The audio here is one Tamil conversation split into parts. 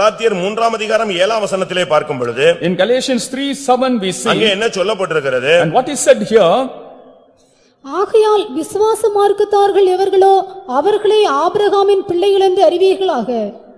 கலாத்தியர் 3ஆம் அதிகாரம் 7ஆம் வசனத்திலே பார்க்கும் பொழுது in Galatians 3:7 we see அங்கே என்ன சொல்லப்பட்டிருக்கிறது? and what is said here, ஆகையால் விசுவாச மார்க்கத்தார்கள் எவர்களோ அவர்களே ஆபிரகாமின் பிள்ளைகள் என்று அறிவீர்களாக.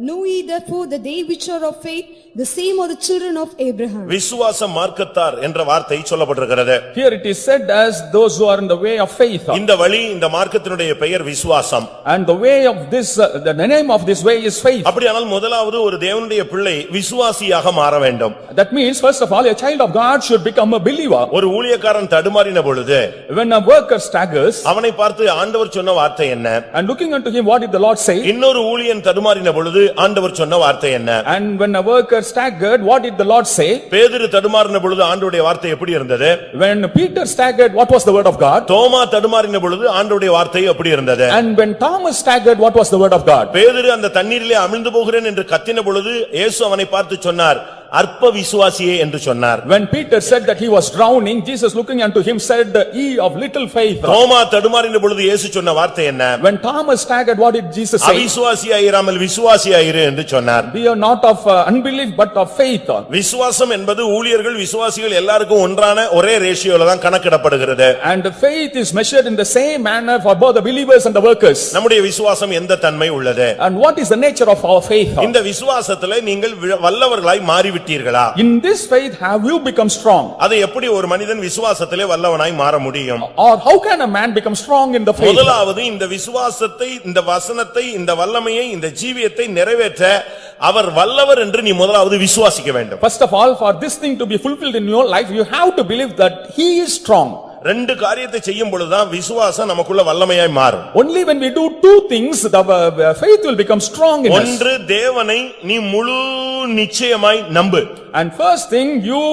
Know ye therefore that they which are of faith, the same are the children of Abraham. விசுவாச மார்க்கத்தார் என்ற வார்த்தை சொல்லப்பட்டிருக்கிறது. here it is said as those who are in the way of faith, இந்த வழி இந்த மார்க்கத்தினுடைய பெயர் விசுவாசம். and the way of this the name of this way is faith. அப்படியானால் முதலாவது ஒரு தேவனுடைய பிள்ளை விசுவாசியாக மாற வேண்டும். that means first of all a child of God should become a believer. ஒரு ஊழியக்காரன் தடுமாறின பொழுது when a worker staggers, அவனை பார்த்து ஆண்டவர் சொன்ன வார்த்தை என்ன? and looking unto him what did the Lord say, இன்னொரு ஊழியன் தடுமாறின பொழுது ஆண்டவர் சொன்ன வார்த்தை என்ன? and when a worker staggered what did the Lord say? பேதுரு தடுமாறின பொழுது ஆண்டவருடைய வார்த்தை எப்படி இருந்தது? when Peter staggered what was the word of God? தோமா தடுமாறின பொழுது ஆண்டவருடைய வார்த்தை எப்படி இருந்தது? and when Thomas staggered what was the word of God? பேதுரு அந்த தண்ணீரிலே அமிழ்ந்து போகிறேன் என்று கத்தின பொழுது இயேசு அவனை பார்த்து சொன்னார், அற்ப விசுவாசியே என்று சொன்னார். when Peter said that he was drowning, Jesus looking unto him said, ye of little faith. தோமா தடுமாறின பொழுது இயேசு சொன்ன வார்த்தை என்ன? when Thomas staggered what did Jesus say? அவிசுவாசியாயிராமல் விசுவாசியாயிரு என்று சொன்னார். be not of unbelief but of faith. விசுவாசம் என்பது ஊழியர்கள் விசுவாசிகள் எல்லாருக்கும் ஒன்றான ஒரே ரேஷியோல தான் கணக்கிடப்படுகிறது. and faith is measured in the same manner for both the believers and the workers. நம்முடைய விசுவாசம் எந்த தன்மை உள்ளது? and what is the nature of our faith? இந்த விசுவாசத்திலே நீங்கள் வல்லவர்களாய் மாறி விட்டீர்களா? in this faith have you become strong? அது எப்படி ஒரு மனிதன் விசுவாசத்திலே வல்லவனாய் மாற முடியும்? or how can a man become strong in the faith? முதலாவது இந்த விசுவாசத்தை, இந்த வசனத்தை, இந்த வல்லமையை, இந்த ஜீவியத்தை நிறைவேற்ற அவர் வல்லவர் என்று நீ முதலாவது விசுவாசிக்க வேண்டும். first of all, for this thing to be fulfilled in your life you have to believe that he is strong. ரெண்டு காரியத்தை செய்யும் பொழுதுதான் விசுவாசம் நமக்குள்ள வல்லமையாய் மாறும். only when we do two things the faith will become strong in us. ஒன்று, தேவனை நீ முழு நிச்சயமாய் நம்பு. and first thing you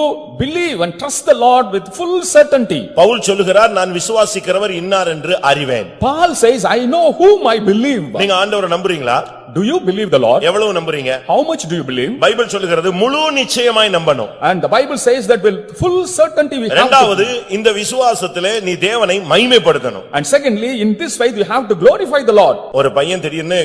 believe and trust the Lord with full certainty. Pavul சொல்லுகிறார், நான் விசுவாசிக்கிறவர் இன்னார் என்று அறிவேன். Paul says, I know whom I believe. நீங்க ஆண்டவரை நம்புறீங்களா? do you believe the Lord? எவ்வளவு நம்புறீங்க? how much do you believe? Bible சொல்லுகிறது முழு நிச்சயமாய் நம்பணும். and the Bible says that with full certainty we have இரண்டாவது, இந்த விசுவாசத்திலே நீ தேவனை மகிமைப்படுத்தணும். and secondly in this faith you have to glorify the Lord. ஒரு பையன் திடீர்னு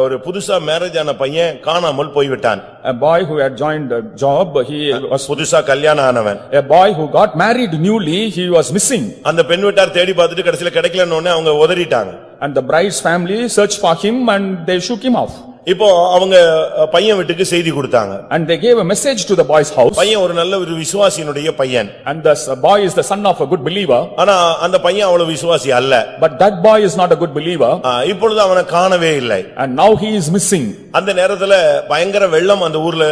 ஒரு புதுசா மேரேஜ் ஆன பையன் காணாமல் போய் விட்டான். a boy who had joined a job, he was புதுசா கல்யாணம் ஆனவன். a boy who got married newly, he was missing. அந்த பெண் வீட்டார் தேடி பார்த்துட்டு கடைசில கிடைக்கலன்னு உடனே அவங்க உதறிட்டாங்க. and the bride's family searched for him and they shook him off. இப்போ அவங்க பையன் வீட்டுக்கு செய்தி கொடுத்தாங்க. and they gave a message to the boy's house. பையன் ஒரு நல்ல ஒரு விசுவாசியினுடைய பையன். and the boy is the son of a good believer. ஆனா அந்த பையன் அவ்வளவு விசுவாசி அல்ல. but that boy is not a good believer. இப்பொழுது அவனை காணவே இல்லை. and now he is missing. அந்த நேரத்துல பயங்கர வெள்ளம் அந்த ஊர்ல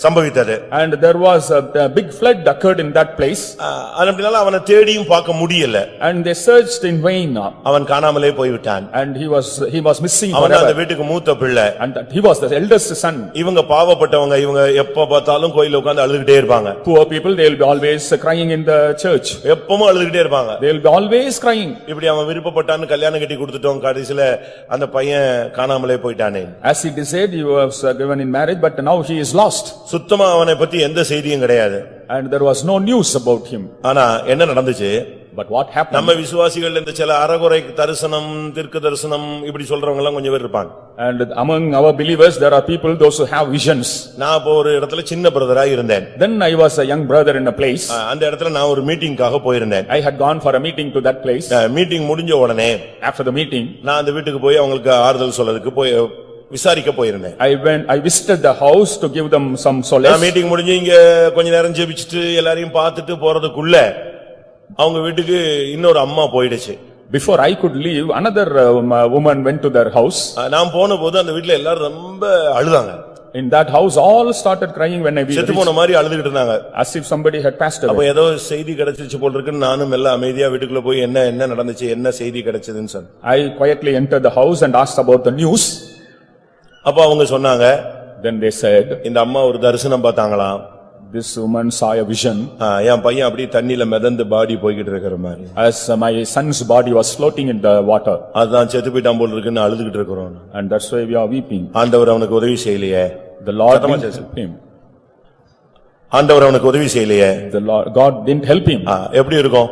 சம்பவித்தது. and there was a big flood occurred in that place. அதனால அவனை தேடியும் பார்க்க முடியல. and they searched in vain. அவன் காணாமலே போய் விட்டான். and he was missing அவன் forever. அந்த வீட்டுக்கு மூத்த பிள்ளை. and that he was the eldest son. இவங்க பாவப்பட்டவங்க, இவங்க எப்ப பார்த்தாலும் கோயில்ல உட்கார்ந்து அழுதுட்டே இருப்பாங்க. poor people, they will be always crying in the church. எப்பவும் அழுதுட்டே இருப்பாங்க. they will be always crying. இப்படி அவன் விருப்பப்பட்டான்னு கல்யாணம் கட்டி கொடுத்துட்டோம், கடைசில அந்த பையன் காணாமலே போயிட்டானே. as he desired, he was given in marriage, but now he is lost. சுத்தமா அவனை பத்தி எந்த செய்தியும் கிடையாது. and there was no news about him. ஆனா என்ன நடந்துச்சு? but what happened? நம்ம விசுவாசிகள் இந்த சில அறகுறை தரிசனம், தீர்க்க தரிசனம் இப்படி சொல்றவங்க எல்லாம் கொஞ்சம் பேர் இருப்பாங்க. and among our believers there are people those who have visions. நான் அப்போ ஒரு இடத்துல சின்ன பிரதரா இருந்தேன். then I was a young brother in a place. அந்த இடத்துல நான் ஒரு மீட்டிங்காக போயிருந்தேன். I had gone for a meeting to that place. Meeting முடிஞ்ச உடனே after the meeting நான் அந்த வீட்டுக்கு போய் அவங்களுக்கு ஆறுதல் சொல்லதுக்கு போய் விசாரிக்க போயிருந்தேன். I visited the house to give them some solace. நான் மீட்டிங் முடிஞ்சு இங்க கொஞ்ச நேரம் ஜெபிச்சிட்டு எல்லாரையும் பார்த்துட்டு போறதுக்குள்ள அவங்க வீட்டுக்கு இன்னொரு அம்மா போயிடுச்சு. before I could leave, another woman went to their house. நான் போனபோது அந்த வீட்ல எல்லாரும் ரொம்ப அழுதாங்க. in that house all started crying when I visited. செத்து போன மாதிரி அழுதுகிட்டு இருந்தாங்க. as if somebody had passed away. அப்ப ஏதோ செய்தி கிடைச்சிச்சு போல இருக்குன்னு நானும் எல்லாம் அமைதியா வீட்டுக்குள்ள போய் என்ன நடந்துச்சு, என்ன செய்தி கிடைச்சதுன்னு சொன்னேன். I quietly entered the house and asked about the news. அப்ப அவங்க சொன்னாங்க, then they said, இந்த அம்மா ஒரு தரிசனம் பார்த்தாங்களாம். this woman saw a vision. என் பையன் அப்படியே தண்ணில மிதந்து பாடி போய்கிட்டு இருக்கிற மாதிரி. as my son's body was floating in the water. அதான் செத்து போயிட்டான் போல இருக்குன்னு அழுதுகிட்டு இருக்கிறோம். and that's why we are weeping. ஆண்டவர் அவனுக்கு உதவி செய்யலையே. the Lord didn't help him. ஆண்டவர் அவனுக்கு உதவி செய்யலையே. the Lord God didn't help him. எப்படி இருக்கும்?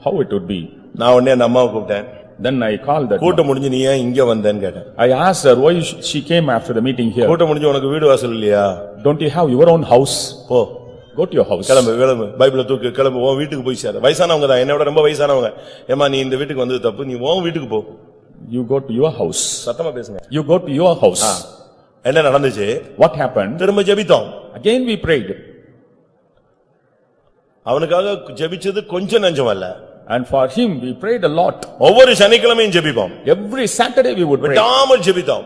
how it would be? நான் உடனே அந்த அம்மாவை கூப்பிட்டேன். Then I called that. கூட்டம் முடிஞ்சு நீ ஏன் இங்க வந்தேன்னு கேட்டேன். I asked her why she came after the meeting here. கூட்டம் முடிஞ்சு உனக்கு வீடு வாசல் இல்லையா? Don't you have your own house? போ. Go to your house. கிளம்பு பைபிளை தூக்கு கிளம்பு உன் வீட்டுக்கு போய் சேர. வயசானவங்க தான் என்னோட ரொம்ப வயசானவங்க. ஏமா நீ இந்த வீட்டுக்கு வந்தது தப்பு நீ உன் வீட்டுக்கு போ. You go to your house. சத்தமா பேசுங்க. You go to your house. என்ன நடந்துச்சு? What happened? திரும்ப ஜெபித்தோம். Again we prayed. அவனுக்காக ஜெபிச்சது கொஞ்சம் நஞ்சம் அல்ல. And for him we prayed a lot. ஒவ்வொரு சனிக்கிழமையும் ஜெபிப்போம். Every Saturday we would pray. விடாமல் ஜெபித்தோம்.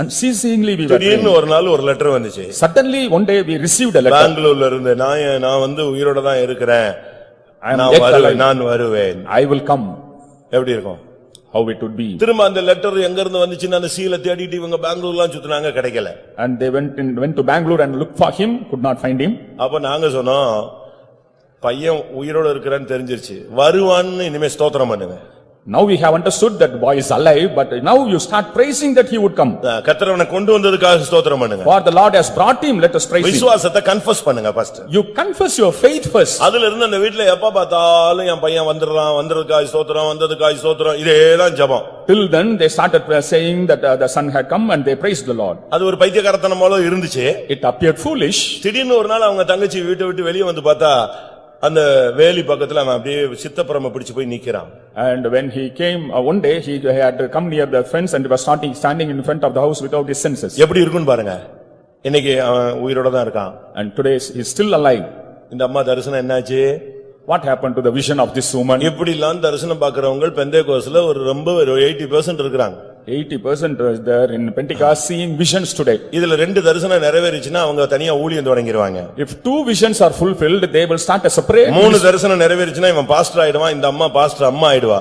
Unceasingly we were praying. திடீர்னு ஒரு நாள் ஒரு லெட்டர் வந்துச்சு. Suddenly one day we received a letter. பெங்களூர்ல இருந்து நான் வந்து உயிரோட தான் இருக்கிறேன். நான் வருவேன். I will come. எப்படி இருக்கும்? How it would be. திரும்ப அந்த லெட்டர் எங்க இருந்து வந்துச்சுன்னு அந்த சீலை தேடிட்டு இவங்க பெங்களூர்லாம் சுத்துனாங்க கிடைக்கல. And they went to Bangalore and looked for him, could not find him. அப்ப நாங்க சொன்னோம் பையன் உயிரோட இருக்கிறான்னு தெரிஞ்சிருச்சு வருவான்னு இனிமே ஸ்தோத்திரம் பண்ணுங்க. Now we have understood that boy is alive, but now you start praising that he would come. கர்த்தர் அவனை கொண்டு வந்ததுக்காக ஸ்தோத்திரம் பண்ணுங்க. For the Lord has brought him, let us praise him. விசுவாசத்தை கன்ஃபஸ் பண்ணுங்க first. You confess your faith first. அதுல இருந்து அந்த வீட்ல எப்ப பார்த்தாலும் என் பையன் வந்ததுக்காக ஸ்தோத்திரம் வந்ததுக்காக ஸ்தோத்திரம் இதேதான் ஜெபம். Till then they started saying that the son had come and they praised the Lord. அது ஒரு பைத்தியக்காரத்தனம் போல இருந்துச்சு. It appeared foolish. திடீர்னு ஒரு நாள் அவங்க தங்கச்சி வீட்டை விட்டு வெளியே வந்து பார்த்தா அந்த வேலி பக்கத்துல அவன் அப்படியே சித்தப்பரம பிடிச்சு போய் நிக்கிறான். And when he came one day he had come near the fence and he was standing in front of the house without his senses. எப்படி இருக்குன்னு பாருங்க. இன்னைக்கு அவன் உயிரோட தான் இருக்கான். And today he is still alive. இந்த அம்மா தரிசனம் என்னாச்சு? What happened to the vision of this woman? இப்படி எல்லாம் தரிசனம் பார்க்கறவங்க பெந்தேகோஸ்ல ஒரு ரொம்ப 80% இருக்காங்க. 80% is there in Pentecost seeing visions today. இதுல ரெண்டு தரிசனம் நிறைவேறிச்சுனா அவங்க தனியா ஊழியம் தொடங்கிடுவாங்க. If two visions are fulfilled, they will start a separate. மூணு தரிசனம் நிறைவேறிச்சுனா இவன் பாஸ்டர் ஆயிடுவான், இந்த அம்மா பாஸ்டர் அம்மா ஆயிடுவா.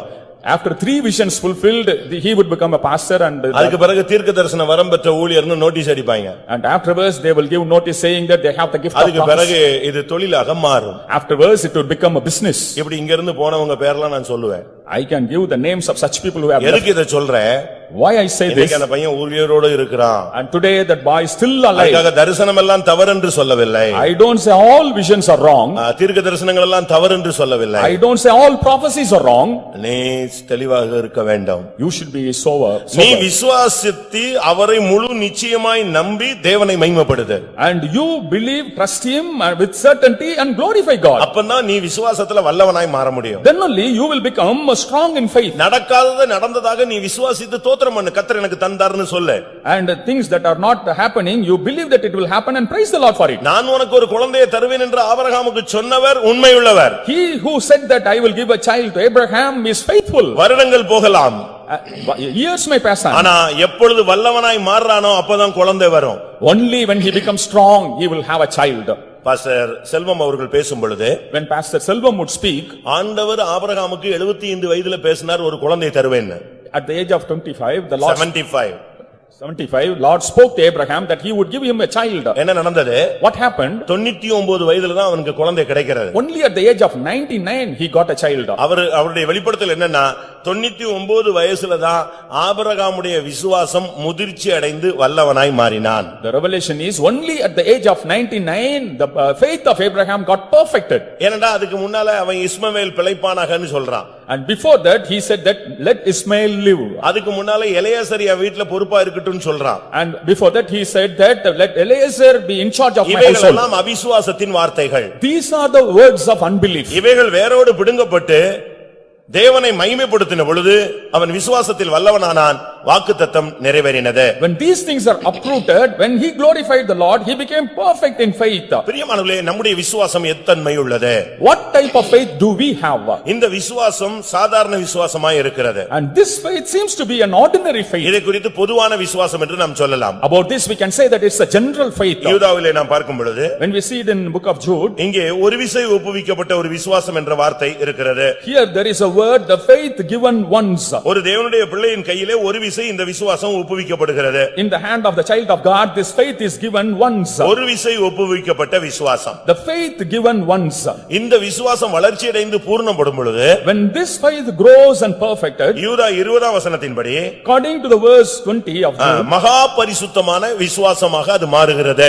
After three visions fulfilled, he would become a pastor and அதுக்கு பிறகு தீர்க்க தரிசன வரம் பெற்ற ஊழியர்னு நோட்டீஸ் அடிப்பாங்க. And afterwards they will give notice saying that they have the gift of அதுக்கு பிறகு இது தொழிலாக மாறும். Afterwards it would become a business. இப்படி இங்க இருந்து போனவங்க பேர்லாம் நான் சொல்லுவேன். I can give the names of such people who have எதுக்கு இத சொல்றேன்? Why I say this? அந்த பையன் உயிரோடு இருக்கிறான். And today that boy is still alive. அதுக்காக தரிசனம் எல்லாம் தவறு என்று சொல்லவில்லை. I don't say all visions are wrong. தீர்க்க தரிசனங்கள் எல்லாம் தவறு என்று சொல்லவில்லை. I don't say all prophecies are wrong. நீ தெளிவாக இருக்க வேண்டும். You should be sober. நீ விசுவாசித்து அவரை முழு நிச்சயமாய் நம்பி தேவனை மகிமைப்படுத்து. And you believe, trust him with certainty and glorify God. அப்பதான் நீ விசுவாசத்துல வல்லவனாய் மாற முடியும். Then only you will become strong in faith. நடக்காதது நடந்ததாக நீ விசுவாசித்து ஸ்தோத்திரம் பண்ணு. கர்த்தர் எனக்கு தந்தார்னு சொல்லு. And things that are not happening, you believe that it will happen and praise the Lord for it. நான் உனக்கு ஒரு குழந்தையை தருவேன் என்று ஆபிரகாமுக்கு சொன்னவர் உண்மையுள்ளவர். He who said that I will give a child to Abraham is faithful. வருடங்கள் போகலாம். Years may pass on. ஆனா எப்பொழுது வல்லவனாய் மாறுறானோ அப்பதான் குழந்தை வரும். Only when he becomes strong, he will have a child. Pastor Selvam அவர்கள் பேசும் பொழுது When Pastor Selvam would speak, ஆண்டவர் ஆபிரகாமுக்கு 75 வயதுல பேசினார் ஒரு குழந்தை தருவேன். at the age of 25, the Lord 75 Lord spoke to Abraham that he would give him a child. என்ன நடந்தது? What happened? 99 வயதுல தான் அவனுக்கு குழந்தை கிடைக்கிறது. Only at the age of 99 he got a child. அவருடைய வெளிப்படுத்தல் என்னன்னா 99 வயசுல தான் ஆபிரகாமுடைய விசுவாசம் முதிர்ச்சி அடைந்து வல்லவனாய் மாறினான். The revelation is only at the age of 99 the faith of Abraham got perfected. ஏனடா அதுக்கு முன்னால அவன் இஸ்மவேல் பிழைப்பானாகன்னு சொல்றான். And before that he said that let Ismail live. அதுக்கு முன்னால எலியாசர் என் வீட்ல பொறுப்பா இருக்கட்டும்னு சொல்றான். And before that he said that let Eliezer be in charge of my household. இவைகள் எல்லாம் அவிசுவாசத்தின் வார்த்தைகள். These are the words of unbelief. இவைகள் வேரோடு பிடுங்கப்பட்டு தேவனை மகிமைப்படுத்தின பொழுது அவன் விசுவாசத்தில் வல்லவனானான். வாக்குத்தத்தம் நிறைவேறினது. When these things are uprooted, when he glorified the Lord, he became perfect in faith. பிரியமானவர்களே, நம்முடைய விசுவாசம் எத்தன்மை உள்ளது? What type of faith do we have? இந்த விசுவாசம் சாதாரண விசுவாசமாய் இருக்கிறது. And this faith seems to be an ordinary faith. இதை குறித்து பொதுவான விசுவாசம் என்று நாம் சொல்லலாம். About this we can say that it's a general faith. யூதாவிலே நாம் பார்க்கும் பொழுது when we see it in book of Jude, இங்கே ஒரு விசை ஒப்புவிக்கப்பட்ட ஒரு விசுவாசம் என்ற வார்த்தை இருக்கிறது. Here there is a word, the faith given once. ஒரு தேவனுடைய பிள்ளையின் கையிலே ஒரு விசை விசை இந்த விசுவாசம் ஒப்புவிக்கப்படுகிறது. In the hand of the child of God, this faith is given once. ஒரு விசை ஒப்புவிக்கப்பட்ட விசுவாசம். The faith given once. இந்த விசுவாசம் வளர்ச்சியடைந்து பூர்ணப்படும் பொழுது When this faith grows and perfected, யூதா 20 வசனத்தின்படி according to the verse 20 of Jude, மகா பரிசுத்தமான விசுவாசமாக அது மாறுகிறது.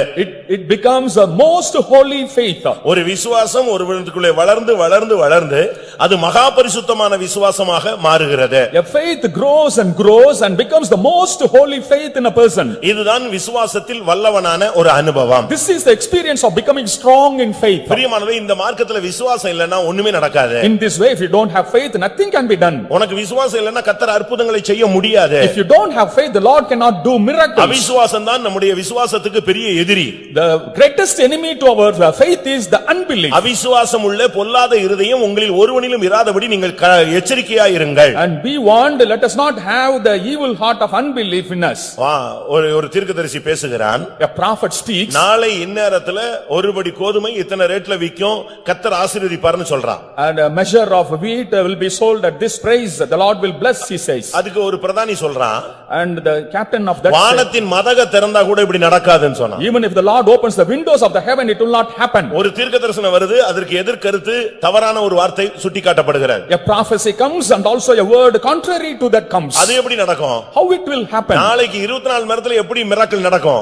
it becomes a most holy faith. ஒரு விசுவாசம் ஒருவனுக்குள்ளே வளர்ந்து வளர்ந்து வளர்ந்து அது மகா பரிசுத்தமான விசுவாசமாக மாறுகிறது. A faith grows and grows and becomes the most holy faith in a person. இதுதான் விசுவாசத்தில் வல்லவனான ஒரு அனுபவம். This is the experience of becoming strong in faith. பிரியமானவர்களே, இந்த மார்க்கத்துல விசுவாசம் இல்லனா ஒண்ணுமே நடக்காது. In this way, if you don't have faith, nothing can be done. உனக்கு விசுவாசம் இல்லனா கர்த்தர் அற்புதங்களை செய்ய முடியாது. If you don't have faith, the Lord cannot do miracles. அவிசுவாசம் தான் நம்முடைய விசுவாசத்துக்கு பெரிய எதிரி. The greatest enemy to our faith is the unbelief. அவிசுவாசம் உள்ள பொல்லாத இருதயம் உங்களில் ஒருவனிலும் இராதபடி நீங்கள் எச்சரிக்கையாய் இருங்கள். And be warned, let us not have the evil heart of unbelief in us. ஒரு தீர்க்கதரிசி பேசுகிறான். A prophet speaks. நாளை இந்நேரத்துல ஒருபடி கோதுமை இத்தனை ரேட்ல விக்கும், கர்த்தர் ஆசீர்வதிப்பார்னு சொல்றான். And a measure of wheat will be sold at this price, the Lord will bless, he says. அதுக்கு ஒரு பிரதானி சொல்றான். And the captain of that வானத்தின் மதக திறந்தா கூட இப்படி நடக்காதுன்னு சொன்னான். even if the Lord opens the windows of the heaven, it will not happen. ஒரு தீர்க்கதரிசனம் வருது, அதற்கு எதிர்கருத்து தவறான ஒரு வார்த்தை சுட்டிக்காட்டப்படுகிறது. A prophecy comes and also a word contrary to that comes. அது எப்படி நடக்கும்? How it will happen? நாளைக்கு 24 மணி நேரத்துல எப்படி மிராக்கிள் நடக்கும்?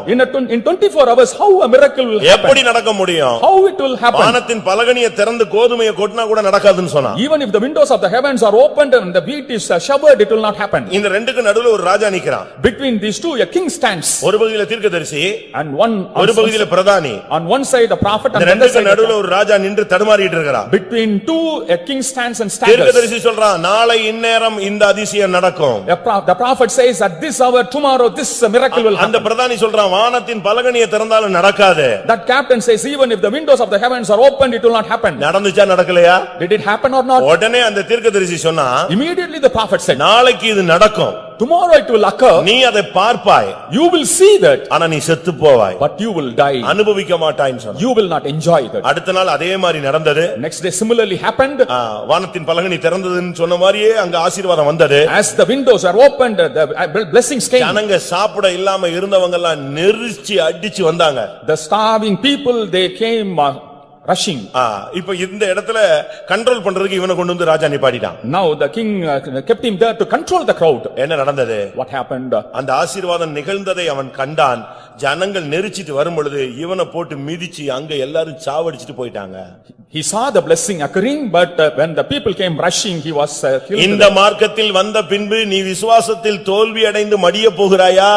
In 24 hours, how a miracle will happen? எப்படி நடக்க முடியும்? How it will happen? வானத்தின் பலகணியை திறந்து கோதுமையை கொட்டினா கூட நடக்காதுன்னு சொன்னான். Even if the windows of the heavens are opened and the wheat is showered, it will not happen. இந்த ரெண்டுக்கு நடுவுல ஒரு ராஜா நிக்கிறான். Between these two, a king stands. ஒரு பகுதியில தீர்க்கதரிசி And ஒரு பகுதியில பிரதானி. on one side a prophet and இந்த on the other ரெண்டுக்கு side நடுவுல ஒரு ராஜா நின்று தடுமாறிட்டு இருக்கான். between two a king stands and staggers. தீர்க்கதரிசி சொல்றான், நாளை இந்நேரம் இந்த அதிசயம் நடக்கும். The prophet says at this hour tomorrow this miracle will அந்த happen. பிரதானி சொல்றான், வானத்தின் பலகணியை திறந்தாலும் நடக்காது. That captain says even if the windows of the heavens are opened, it will not happen. நடந்துச்சா நடக்கலையா? Did it happen or not? உடனே அந்த தீர்க்கதரிசி சொன்னா, Immediately the prophet said, நாளைக்கு இது நடக்கும். tomorrow it will occur. நீ அதை பார்ப்பாய். You will see that. ஆனா நீ செத்து போவாய். But you will die. அனுபவிக்க மாட்டாய்ன்னு சொன்னான். You will not enjoy that. அடுத்த நாள் அதே மாதிரி நடந்தது. Next day similarly happened. வானத்தின் பலகணி திறந்ததுன்னு சொன்ன மாதிரியே அங்க ஆசீர்வாதம் வந்தது. As the windows are opened, the blessings came. ஜனங்க சாப்பிட இல்லாம இருந்தவங்க எல்லாம் நெரிச்சி அடிச்சு வந்தாங்க. The starving people, they came rushing. இப்ப இந்த இடத்துல கண்ட்ரோல் பண்றதுக்கு இவனை கொண்டு வந்து ராஜா நிப்பாட்டிட்டான். Now the king kept him there to control the crowd. என்ன நடந்தது? What happened? அந்த ஆசீர்வாதம் நிகழ்ந்ததை அவன் கண்டான். ஜனங்கள் நெரிச்சிட்டு வரும் பொழுது இவனை போட்டு மிதிச்சு அங்க எல்லாரும் சாவடிச்சிட்டு போயிட்டாங்க. He saw the blessing occurring, but when the people came rushing, he was killed. இந்த மார்க்கத்தில் வந்த பின்பு நீ விசுவாசத்தில் தோல்வி அடைந்து மடிய போகிறாயா,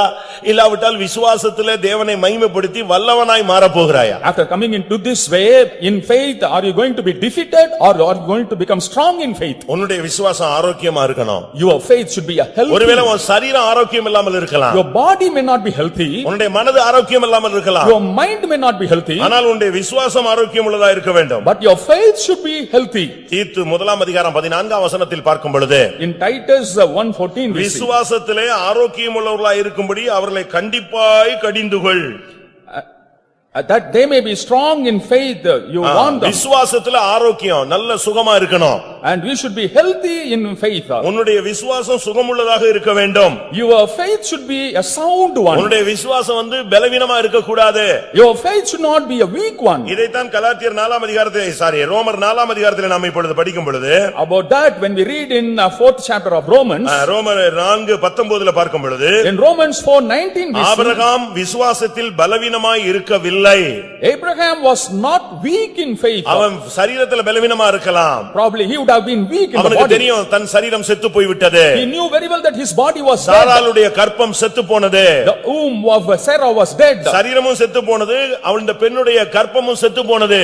இல்லாவிட்டால் விசுவாசத்திலே தேவனை மகிமைப்படுத்தி வல்லவனாய் மாற போகிறாயா? After coming into this way in faith, are you going to be defeated or are you going to become strong in faith? உன்னுடைய விசுவாசம் ஆரோக்கியமா இருக்கணும். Your faith should be a healthy. ஒருவேளை உன் சரீரம் ஆரோக்கியம் இல்லாமல் இருக்கலாம். Your body may not be healthy. உன்னுடைய மனது ஆரோக்கியம் இல்லாமல் இருக்கலாம். Your mind may not be healthy. ஆனால் உன்னுடைய விசுவாசம் ஆரோக்கியம் உள்ளதா இருக்க வேண்டும். But your faith should be healthy. தீத்து 1 அதிகாரம் 14 வசனத்தில் பார்க்கும் பொழுது in Titus 1:14 விசுவாசத்திலே ஆரோக்கியம் உள்ளவர்களாய் இருக்கும்படி அவர்களை கண்டிப்பாய் கடிந்துகொள். that they may be strong in faith, you want them. விசுவாசத்திலே ஆரோக்கியம் நல்ல சுகமா இருக்கணும். And we should be healthy in faith. உன்னுடைய விசுவாசம் சுகமுள்ளதாக இருக்க வேண்டும். Your faith should be a sound one. உன்னுடைய விசுவாசம் வந்து பலவீனமா இருக்க கூடாது. Your faith should not be a weak one. இதைத்தான் கலாத்தியர் 4 அதிகாரத்திலே ரோமர் 4 அதிகாரத்திலே நாம் இப்பொழுது படிக்கும் பொழுது about that when we read in 4th chapter of Romans, ரோமர் 4:19 பார்க்கும் பொழுது in Romans 4:19 ஆபிரகாம் விசுவாசத்தில் பலவீனமாய் இருக்கவில்லை. Abraham was not weak in faith. அவன் சரீரத்தில் பலவீனமா இருக்கலாம். Probably he would have been weak in the அவனுக்கு body. தெரியும் தன் சரீரம் செத்து போய் விட்டது. He knew very well that his body was dead. சாராளுடைய கர்ப்பம் செத்து போனது. The womb of Sarah was dead. சரீரமும் செத்து போனது, அவளுடைய பெண்ணுடைய கர்ப்பமும் செத்து போனது.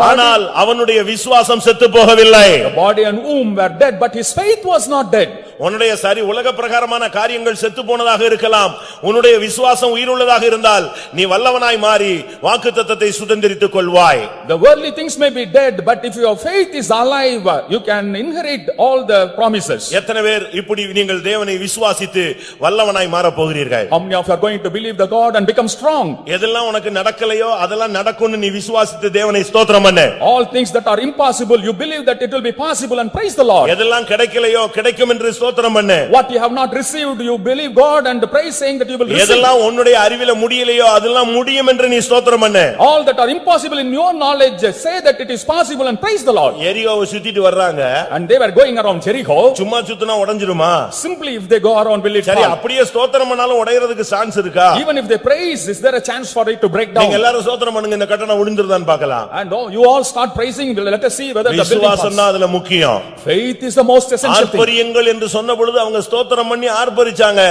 ஆனால் அவனுடைய விசுவாசம் செத்து போகவில்லை. The body and womb were dead, but his faith was not dead. உன்னுடைய உலக பிரகாரமான காரியங்கள் செத்து போனதாக இருக்கலாம். உன்னுடைய விசுவாசம் உயிருள்ளதாக இருந்தால் நீ வல்லவனாய் மாறி வாக்குத்தத்தத்தை சுதந்தரித்துக் கொள்வாய். The worldly things may be dead, but if your faith is alive, you can inherit all the promises. எத்தனை பேர் இப்படி நீங்கள் தேவனை விசுவாசித்து வல்லவனாய் மாற போகிறீர்கள்? How many of you are going to believe the God and become strong? எதெல்லாம் உனக்கு நடக்கலையோ அதெல்லாம் நடக்கும்னு நீ விசுவாசித்து தேவனை ஸ்தோத்திரம் பண்ணு. All things that are impossible, you believe that it will be possible and praise the Lord. எதெல்லாம் கிடைக்கலையோ கிடைக்கும் என்று ஸ்தோத்திரம் பண்ணு. What you have not received, you believe God and praise, saying that you will receive. எதெல்லாம் உன்னுடைய அறிவில முடியலையோ அதெல்லாம் முடியும் என்று நீ ஸ்தோத்திரம் பண்ணு. All that are impossible in your knowledge, say that it is possible and praise the Lord. எரிகோவை சுத்திட்டு வர்றாங்க. And they were going around Jericho. சும்மா சுத்தினா உடைஞ்சிருமா? Simply if they go around, will it சரி, fall? அப்படியே ஸ்தோத்திரம் பண்ணாலும் உடையறதுக்கு சான்ஸ் இருக்கா? Even if they praise, is there a chance for it to break down? நீங்க எல்லாரும் ஸ்தோத்திரம் பண்ணுங்க, இந்த கட்டடம் விழுந்துருதான்னு பார்க்கலாம். And you all start praising, let us see whether the building விசுவாசம் தான் அதுல முக்கியம். Faith is the most essential thing. ஆர்ப்பரியுங்கள் என்று சொன்ன பொழுது அவங்க ஸ்தோத்திரம் பண்ணி ஆர்ப்பரிச்சாங்க.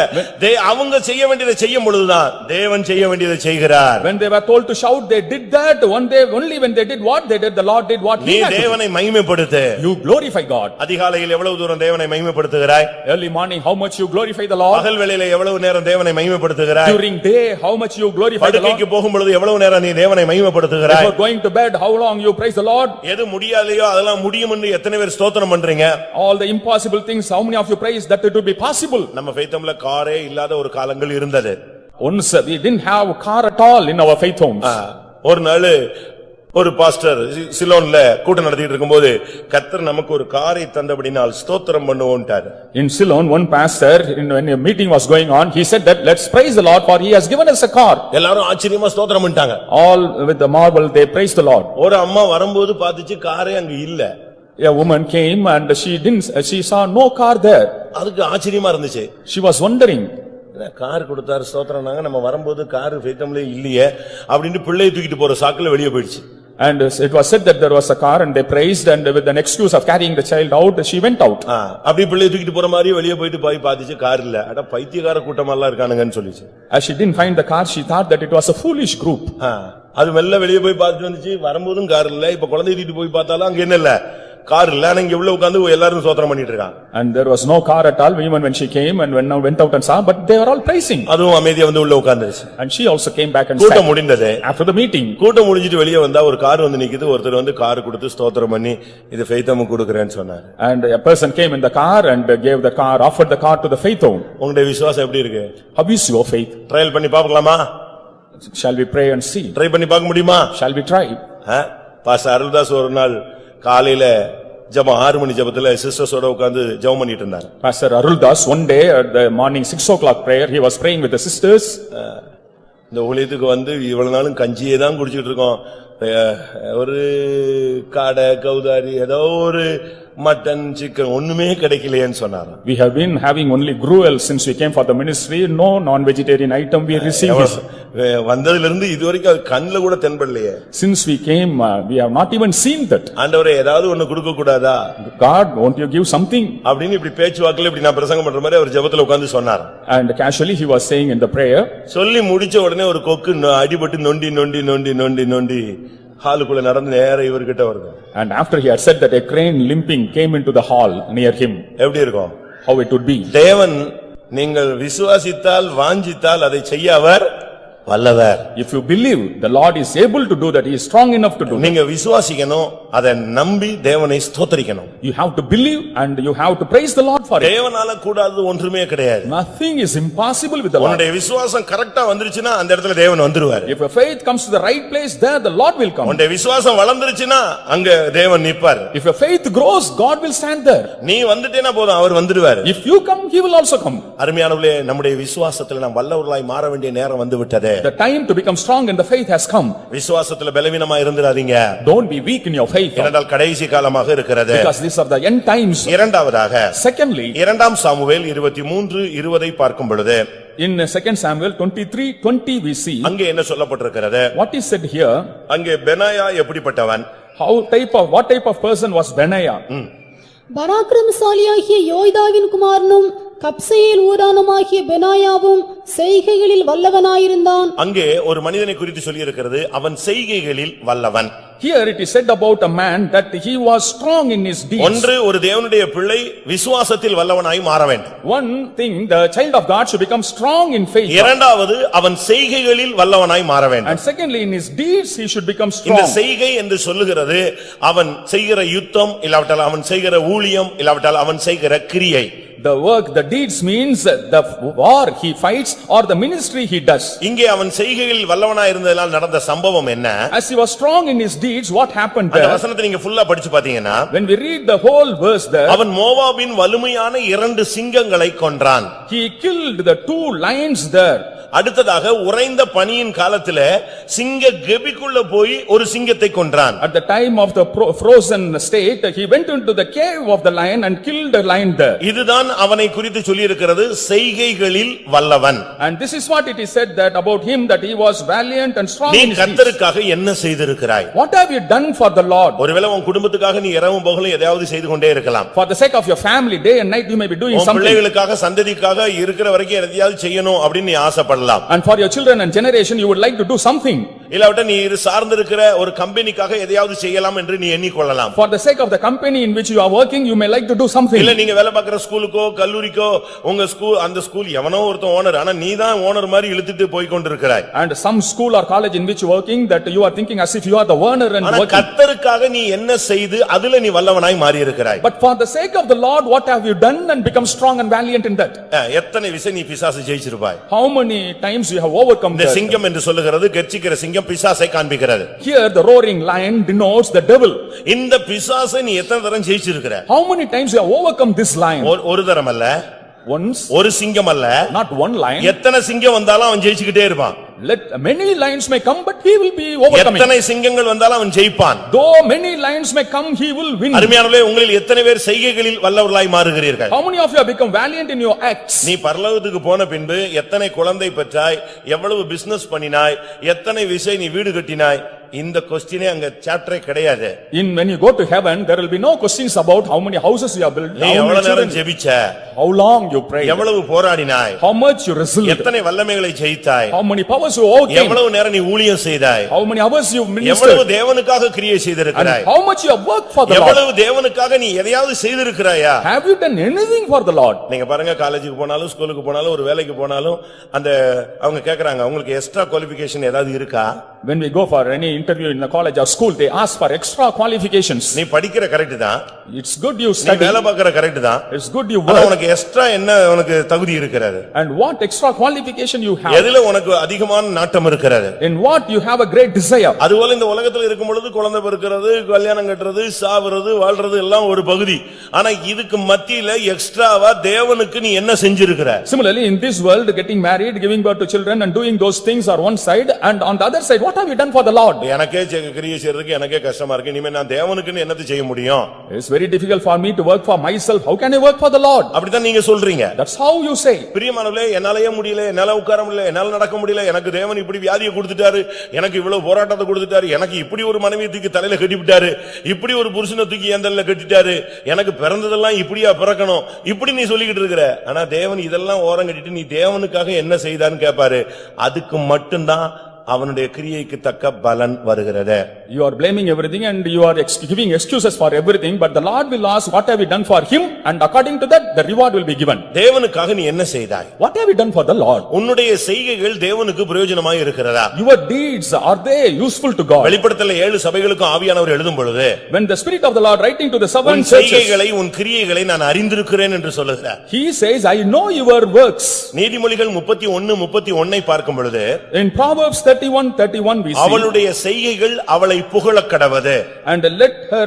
அவங்க செய்ய வேண்டியதை செய்யும் பொழுதுதான் தேவன் செய்ய வேண்டியதை செய்கிறார். When they were told to shout, they did that. One day only when they did what they did, the Lord did what he had to do. நீ தேவனை மகிமைப்படுத்து. You glorify God. அதிகாலையில் எவ்வளவு தூரம் தேவனை மகிமைப்படுத்துகிறாய்? Early morning, how much you glorify the Lord? பகல் வேளையில எவ்வளவு நேரம் தேவனை மகிமைப்படுத்துகிறாய்? During day, how much you glorify the Lord? படுக்கைக்கு போகும் பொழுது எவ்வளவு நேரம் நீ தேவனை மகிமைப்படுத்துகிறாய்? Before going to bed, how long you praise the Lord? எது முடியாதையோ அதெல்லாம் முடியும் என்று எத்தனை பேர் ஸ்தோத்திரம் பண்றீங்க? All the impossible things, how many of you praise that it would be possible? நம்ம ஃபெய்த்தம்ல காரே இல்லாத ஒரு காலங்கள் இருந்தது. Once we didn't have a car at all in our faith homes. ஒரு நாள் ஒரு பாஸ்டர் சிலோன்ல கூட்டம் நடத்திட்டு இருக்கும்போது கர்த்தர் நமக்கு ஒரு காரை தந்தபடினால் ஸ்தோத்திரம் பண்ணுவோம்ட்டார். In Ceylon, one pastor, when a meeting was going on, he said that let's praise the Lord for he has given us a car. எல்லாரும் ஆச்சரியமா ஸ்தோத்திரம் பண்ணிட்டாங்க. All with the marvel they praised the Lord. ஒரு அம்மா வரும்போது பாத்துச்சு காரே அங்க இல்ல. A woman came and she saw no car there. அதுக்கு ஆச்சரியமா இருந்துச்சு. She was wondering, கார் கொடுத்தாரு ஸ்தோத்திரம்னாங்க, நம்ம வரும்போது கார் ஃபெய்த்தம்ல இல்லையே அப்படின்னு பிள்ளையை தூக்கிட்டு போற சாக்குல வெளியே போயிடுச்சு. and it was said that there was a car and they praised, and with an excuse of carrying the child out, she went out. அப்படி பிள்ளையை தூக்கிட்டு போற மாதிரி வெளியே போயிட்டு போய் பாத்துச்சு கார் இல்ல. அட பைத்தியக்கார கூட்டம் எல்லாம் இருக்கானுங்கன்னு சொல்லிச்சு. As she didn't find the car, she thought that it was a foolish group. அது மெல்ல வெளியே போய் பார்த்துட்டு வந்துச்சு. வரும்போதும் கார் இல்ல. இப்ப குழந்தை தூக்கிட்டு போய் பார்த்தாலும் அங்க என்ன இல்ல, கார் இல்ல. இங்க உள்ள உட்கார்ந்து எல்லாரும் ஸ்தோத்திரம் பண்ணிட்டு இருக்காங்க. And there was no car at all even when she came and went out and saw, but they were all praising. அதுவும் அமைதியா வந்து உள்ள உட்கார்ந்துச்சு. And she also came back and கூட்டம் முடிந்தது. After the meeting, கூட்டம் முடிஞ்சிட்டு வெளியே வந்தா ஒரு கார் வந்து நிக்குது. ஒருத்தர் வந்து கார் கொடுத்து ஸ்தோத்திரம் பண்ணி இது ஃபெய்த்தமுக்கு கொடுக்கறேன்னு சொன்னார். and a person came in the car and gave the car, offered the car to the faith home. உங்களுடைய விசுவாசம் எப்படி இருக்கு? How is your faith? Trial பண்ணி பார்க்கலாமா? Shall we pray and see? Try பண்ணி பார்க்க முடியுமா? Shall we try? Pastor Aruldas ஒரு நாள் காலையில ஜெபம் 6 மணி ஜெபத்துல சிஸ்டர்ஸோட உட்கார்ந்து ஜெபம் பண்ணிட்டு இருந்தார். Pastor Aruldas one day at the morning 6 o'clock prayer, he was praying with the sisters. இந்த ஊழியத்துக்கு வந்து இவ்வளவு நாளும் கஞ்சியே தான் குடிச்சிட்டு இருக்கோம். ஒரு காடை கௌதாரி ஏதோ ஒரு மட்டன் சிக்கன் ஒண்ணுமே கிடைக்கலையேன்னு சொன்னார். We have been having only gruel since we came for the ministry, no non-vegetarian item we received. வந்ததிலிருந்து இருந்து இதுவரைக்கும் அது கண்ணுல கூட தென்படலையே. Since we came, we have not even seen that. ஆண்டவரே ஏதாவது ஒன்னு கொடுக்க கூடாதா? God, won't you give something? அப்படின்னு இப்படி பேச்சுவாக்குல இப்படி நான் பிரசங்கம் பண்ற மாதிரி அவர் ஜெபத்துல உட்கார்ந்து சொன்னார். And casually he was saying in the prayer. சொல்லி முடிச்ச உடனே ஒரு கொக்கு அடிபட்டு நொண்டி நொண்டி நொண்டி நொண்டி நொண்டி ஹாலுக்குள்ள நடந்து நேரா இவர்கிட்ட வருது. And after he had said that, a crane limping came into the hall near him. எப்படி இருக்கும்? How it would be? தேவன் நீங்கள் விசுவாசித்தால் வாஞ்சித்தால் அதை செய்ய அவர் வல்லவர். If you believe, the Lord is able to do that, he is strong enough to do. நீங்க விசுவாசிக்கணும், அதை நம்பி தேவனை ஸ்தோத்திரிக்கணும். You have to believe and you have to praise the Lord for it. தேவனால கூடாதது ஒன்றுமே கிடையாது. Nothing is impossible with the Lord. உன்னுடைய விசுவாசம் கரெக்ட்டா வந்துருச்சுனா அந்த இடத்துல தேவன் வந்துருவார். If your faith comes to the right place, there the Lord will come. உன்னுடைய விசுவாசம் வளர்ந்துருச்சுனா அங்க தேவன் நிப்பார். If your faith grows, God will stand there. நீ வந்துட்டேனா போதும், அவர் வந்துருவார். If you come, he will also come. அருமையானவர்களே, நம்முடைய விசுவாசத்துல நாம் வல்லவர்களாய் மாற வேண்டிய நேரம் வந்து விட்டது. The time to become strong in the faith has come. விசுவாசத்துல பலவீனமா இருந்திராதீங்க. Don't be weak in your faith. ஏனென்றால் கடைசி காலமாக இருக்கிறது. Because these are the end times. இரண்டாவதாக, secondly, 2 சாமுவேல் 23:20 பார்க்கும் பொழுது, in 2 Samuel 23:20 we see, அங்கே என்ன சொல்லப்பட்டிருக்கிறது? what is said here? அங்கே பெனாயா எப்படிப்பட்டவன்? What type of person was Benaiah? பராக்கிரமசாலியாகிய யோய்தாவின் குமாரனும் கப்சேயேல் ஊரானுமாகிய பெனாயாவும் செய்கைகளில் வல்லவனாயிருந்தான். அங்கே ஒரு மனிதனை குறித்து சொல்லி இருக்கிறது, அவன் செய்கைகளில் வல்லவன். Here it is said about a man that he was strong in his deeds. ஒன்று, ஒரு தேவனுடைய பிள்ளை விசுவாசத்தில் வல்லவனாய் மாற வேண்டும். One thing, the child of God should become strong in faith. இரண்டாவது, அவன் செய்கைகளில் வல்லவனாய் மாற வேண்டும். And secondly, in his deeds he should become strong. இந்த செய்கை என்று சொல்லுகிறது அவன் செய்கிற யுத்தம், இல்லாவிட்டால் அவன் செய்கிற ஊழியம், இல்லாவிட்டால் அவன் செய்கிற கிரியை. The work, the deeds means the war he fights or the ministry he does. இங்கே அவன் செய்கைகளில் வல்லவனாய் இருந்ததனால் நடந்த சம்பவம் என்ன? As he was strong in his deeds, what happened அந்த there? வசனத்தை நீங்க ஃபுல்லா படிச்சு பாத்தீங்கன்னா, When we read the whole verse there, அவன் மோவாபின் வலுமையான 2 சிங்கங்களை கொன்றான். he killed the 2 lions there. அடுத்ததாக உறைந்த பனியின் காலத்துல சிங்க கெபிக்குள்ள போய் ஒரு சிங்கத்தை கொன்றான். At the time of the frozen state, he went into the cave of the lion and killed a lion there. இதுதான் அவனை குறித்து சொல்லி இருக்கிறது செய்கைகளில் வல்லவன். And this is what it is said that about him, that he was valiant and strong நீ in his deeds. கர்த்தருக்காக என்ன செய்திருக்கிறாய்? What have you done for the Lord? ஒருவேளை உன் குடும்பத்துக்காக நீ இரவும் பகலும் எதையாவது செய்து கொண்டே இருக்கலாம். For the sake of your family, day and night you may be doing உன் something. பிள்ளைகளுக்காக சந்ததிக்காக இருக்கிற வரைக்கும் எதையாவது செய்யணும் அப்படின்னு நீ ஆசைப்படலாம். And for your children and generation you would like to do something. இல்லாவிட்டா நீ சார்ந்திருக்கிற ஒரு கம்பெனிக்காக எதையாவது செய்யலாம் என்று நீ எண்ணிக்கொள்ளலாம். For the sake of the company in which you are working, you may like to do something. இல்ல நீங்க வேலை பார்க்கிற ஸ்கூலுக்கோ கல்லூரிக்கோ உங்க ஸ்கூல் அந்த ஸ்கூல் எவனோ ஒருத்தன் ஓனர், ஆனா நீ தான் ஓனர் மாதிரி இழுத்துட்டு போய் கொண்டிருக்கிறாய். And some school or college in which you are working, that you are thinking as if you are the owner and ஆனா working. கர்த்தருக்காக நீ என்ன செய்து அதுல நீ வல்லவனாய் மாறி இருக்கிறாய். But for the sake of the Lord, what have you done and become strong and valiant in that? எத்தனை விஷயம் நீ பிசாசு ஜெயிச்சிருப்பாய். How many times you have overcome இந்த that? சிங்கம் என்று சொல்லுகிறது கர்ச்சிக்கிற சிங்கம் பிசாசை காண்பிக்கிறது. Here the roaring lion denotes the devil. இந்த பிசாசை நீ எத்தனை தரம் ஜெயிச்சிருக்கிற? How many times you have overcome this lion? ஒரு தரம் அல்ல, Once, ஒரு சிங்கம் அல்ல, not one lion. எத்தனை சிங்கம் வந்தாலும் அவன் ஜெயிச்சுக்கிட்டே இருப்பான். Let many lions may come, but he will be overcoming. எத்தனை சிங்கங்கள் வந்தாலும் அவன் ஜெயிப்பான். Though many lions may come, he will win. அருமையானவர்களே, உங்களில் எத்தனை பேர் செய்கைகளில் வல்லவர்களாய் மாறுகிறீர்கள்? How many of you have become valiant in your acts? நீ பரலோகத்துக்கு போன பின்பு எத்தனை குழந்தை பெற்றாய், எவ்வளவு பிசினஸ் பண்ணினாய், எத்தனை விஷயம் நீ வீடு கட்டினாய், இந்த கொஸ்டினே அங்க சாப்டரே கிடையாது. When you go to heaven, there will be no questions about how many houses you have built, நீ how எவ்வளவு many நேரம் children, ஜெபிச்ச, how long you prayed, எவ்வளவு போராடினாய், how much you wrestled, எத்தனை வல்லமைகளை ஜெயித்தாய், how many powers you overcame, எவ்வளவு நேரம் நீ ஊழியம் செய்தாய், how many hours you எவ்வளவு ministered, தேவனுக்காக கிரியை and செய்திருக்கிறாய், how much you have worked for the Lord. எவ்வளவு தேவனுக்காக நீ எதையாவது செய்திருக்கிறாயா? Have you done anything for the Lord? நீங்க பாருங்க, காலேஜுக்கு போனாலும் ஸ்கூலுக்கு போனாலும் ஒரு வேலைக்கு போனாலும் அந்த அவங்க கேக்குறாங்க, உங்களுக்கு எக்ஸ்ட்ரா குவாலிஃபிகேஷன் ஏதாவது இருக்கா? When we go for any interview in the college or school, they ask for extra qualifications. நீ படிக்கிற கரெக்ட் தான், It's good you நீ study, வேலை பார்க்கிற கரெக்ட் தான், it's good you ஆனா work, உனக்கு எக்ஸ்ட்ரா என்ன உனக்கு தகுதி இருக்கிறது? and what extra qualification you have, எதுல உனக்கு அதிகமான நாட்டம் இருக்கிறது? in what you have a great desire. அதுபோல இந்த உலகத்துல இருக்கும் பொழுது குழந்தை பிறக்கிறது, கல்யாணம் கட்டுறது, சாவுறது, வாழ்றது எல்லாம் ஒரு பகுதி. ஆனா இதுக்கு மத்தியில எக்ஸ்ட்ராவா தேவனுக்கு நீ என்ன செஞ்சிருக்கிற? Similarly, in this world, getting married, giving birth to children and doing those things are one side, and on the other side, what have you done for the Lord? எனக்கே கிரியை செய்யறதுக்கு எனக்கே கஷ்டமா இருக்கு, இனிமே நான் தேவனுக்குன்னு என்னது செய்ய முடியும்? It's very difficult for me to work for myself. How can I work for the Lord? அப்படிதான் நீங்க சொல்றீங்க. That's how you say. பிரியமானவர்களே, என்னாலயே முடியல, என்னால உட்கார முடியல, என்னால நடக்க முடியல, எனக்கு தேவன் இப்படி வியாதியை கொடுத்துட்டாரு, எனக்கு இவ்வளவு போராட்டத்தை கொடுத்துட்டாரு, எனக்கு இப்படி ஒரு மனைவியை தூக்கி தலையில கட்டிவிட்டாரு, இப்படி ஒரு புருஷனை தூக்கி என் தலையில கட்டிட்டாரு, எனக்கு பிறந்ததெல்லாம் இப்படியா பிறக்கணும், இப்படி நீ சொல்லிக்கிட்டு இருக்கிற. ஆனா தேவன் இதெல்லாம் ஓரம் கட்டிட்டு நீ தேவனுக்காக என்ன செய்தான்னு கேட்பாரு. அதுக்கு மட்டும்தான் அவனுடைய கிரியைக்கு தக்க பலன் வருகிறது. You are blaming everything and you are giving excuses for everything, but the Lord will ask, what have you done for him? And according to that, the reward will be given. தேவனுக்காக நீ என்ன செய்தாய்? What have you done for the Lord? உன்னுடைய செய்கைகள் தேவனுக்கு பிரயோஜனமாய் இருக்கிறதா? Your deeds, are they useful to God? வெளிப்படுத்தல 7 சபைகளுக்கும் ஆவியானவர் எழுதும் பொழுது, When the Spirit of the Lord writing to the உன் seven churches, செய்கைகளை உன் கிரியைகளை நான் அறிந்திருக்கிறேன் என்று சொல்லுகிறார். he says, I know your works. நீதிமொழிகள் 31:31 பார்க்கும் பொழுது, In Proverbs 31:31 we see, அவளுடைய செய்கைகள் அவளை புகழக் கடவது. and let her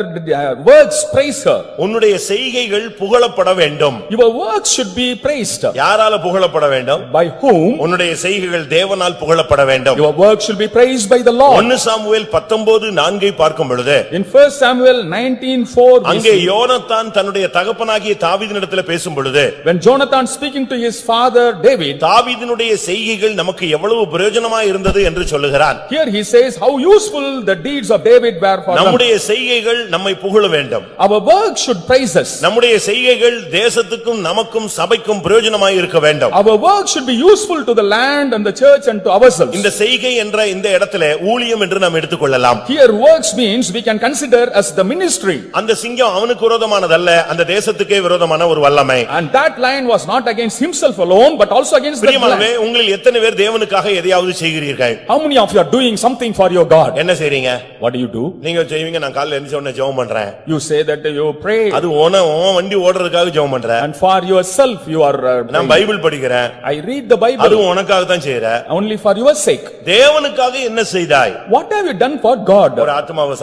works praise her. உன்னுடைய செய்கைகள் புகழப்பட வேண்டும். Your works should be praised. யாரால புகழப்பட வேண்டும்? By whom? உன்னுடைய செய்கைகள் தேவனால் புகழப்பட வேண்டும். Your works should be praised by the Lord. 1 Samuel 19:4 பார்க்கும் பொழுது, In 1 Samuel 19:4 we அங்கே see, யோனத்தான் தன்னுடைய தகப்பனாகிய தாவீதினிடத்தில் பேசும் பொழுது, when Jonathan speaking to his father David, தாவீதினுடைய செய்கைகள் நமக்கு எவ்வளவு பிரயோஜனமாய் இருந்தது என்று சொல்லுகிறான். here he says how useful the deeds of David were for them. நம்முடைய செய்கைகள் நம்மை புகழ வேண்டும். Our work should praise us. நம்முடைய செய்கைகள் தேசத்துக்கும் நமக்கும் சபைக்கும் பிரயோஜனமாய் இருக்க வேண்டும். Our work should be useful to the land and the church and to ourselves. இந்த செய்கை என்ற இந்த இடத்திலே ஊழியம் என்று நாம் எடுத்துக்கொள்ளலாம். Here works means we can consider as the ministry. அந்த சிங்கம் அவனுக்கு விரோதமானதல்ல, அந்த தேசத்துக்கே விரோதமான ஒரு வல்லமை. And that lion was not against himself alone but also against the land. பிரியமானவர்களே, உங்களில் எத்தனை பேர் தேவனுக்காக எதையாவது செய்கிறீர்கள்? How many of you are doing something for your God? என்ன செய்றீங்க? What do you do? நீங்க செய்வீங்க, நான் காலையில எந்திரிச்ச உடனே ஜெபம் பண்றேன். You say that you pray. அது உன் வண்டி ஓடுறதுக்காக ஜெபம் பண்றேன். And for yourself you are நான் பைபிள் படிக்கிறேன். I read the Bible. அது உனக்காக தான் செய்றேன். Only for your sake. தேவனுக்காக என்ன செய்தாய்? What have you done for God? ஒரு ஆத்துமாவை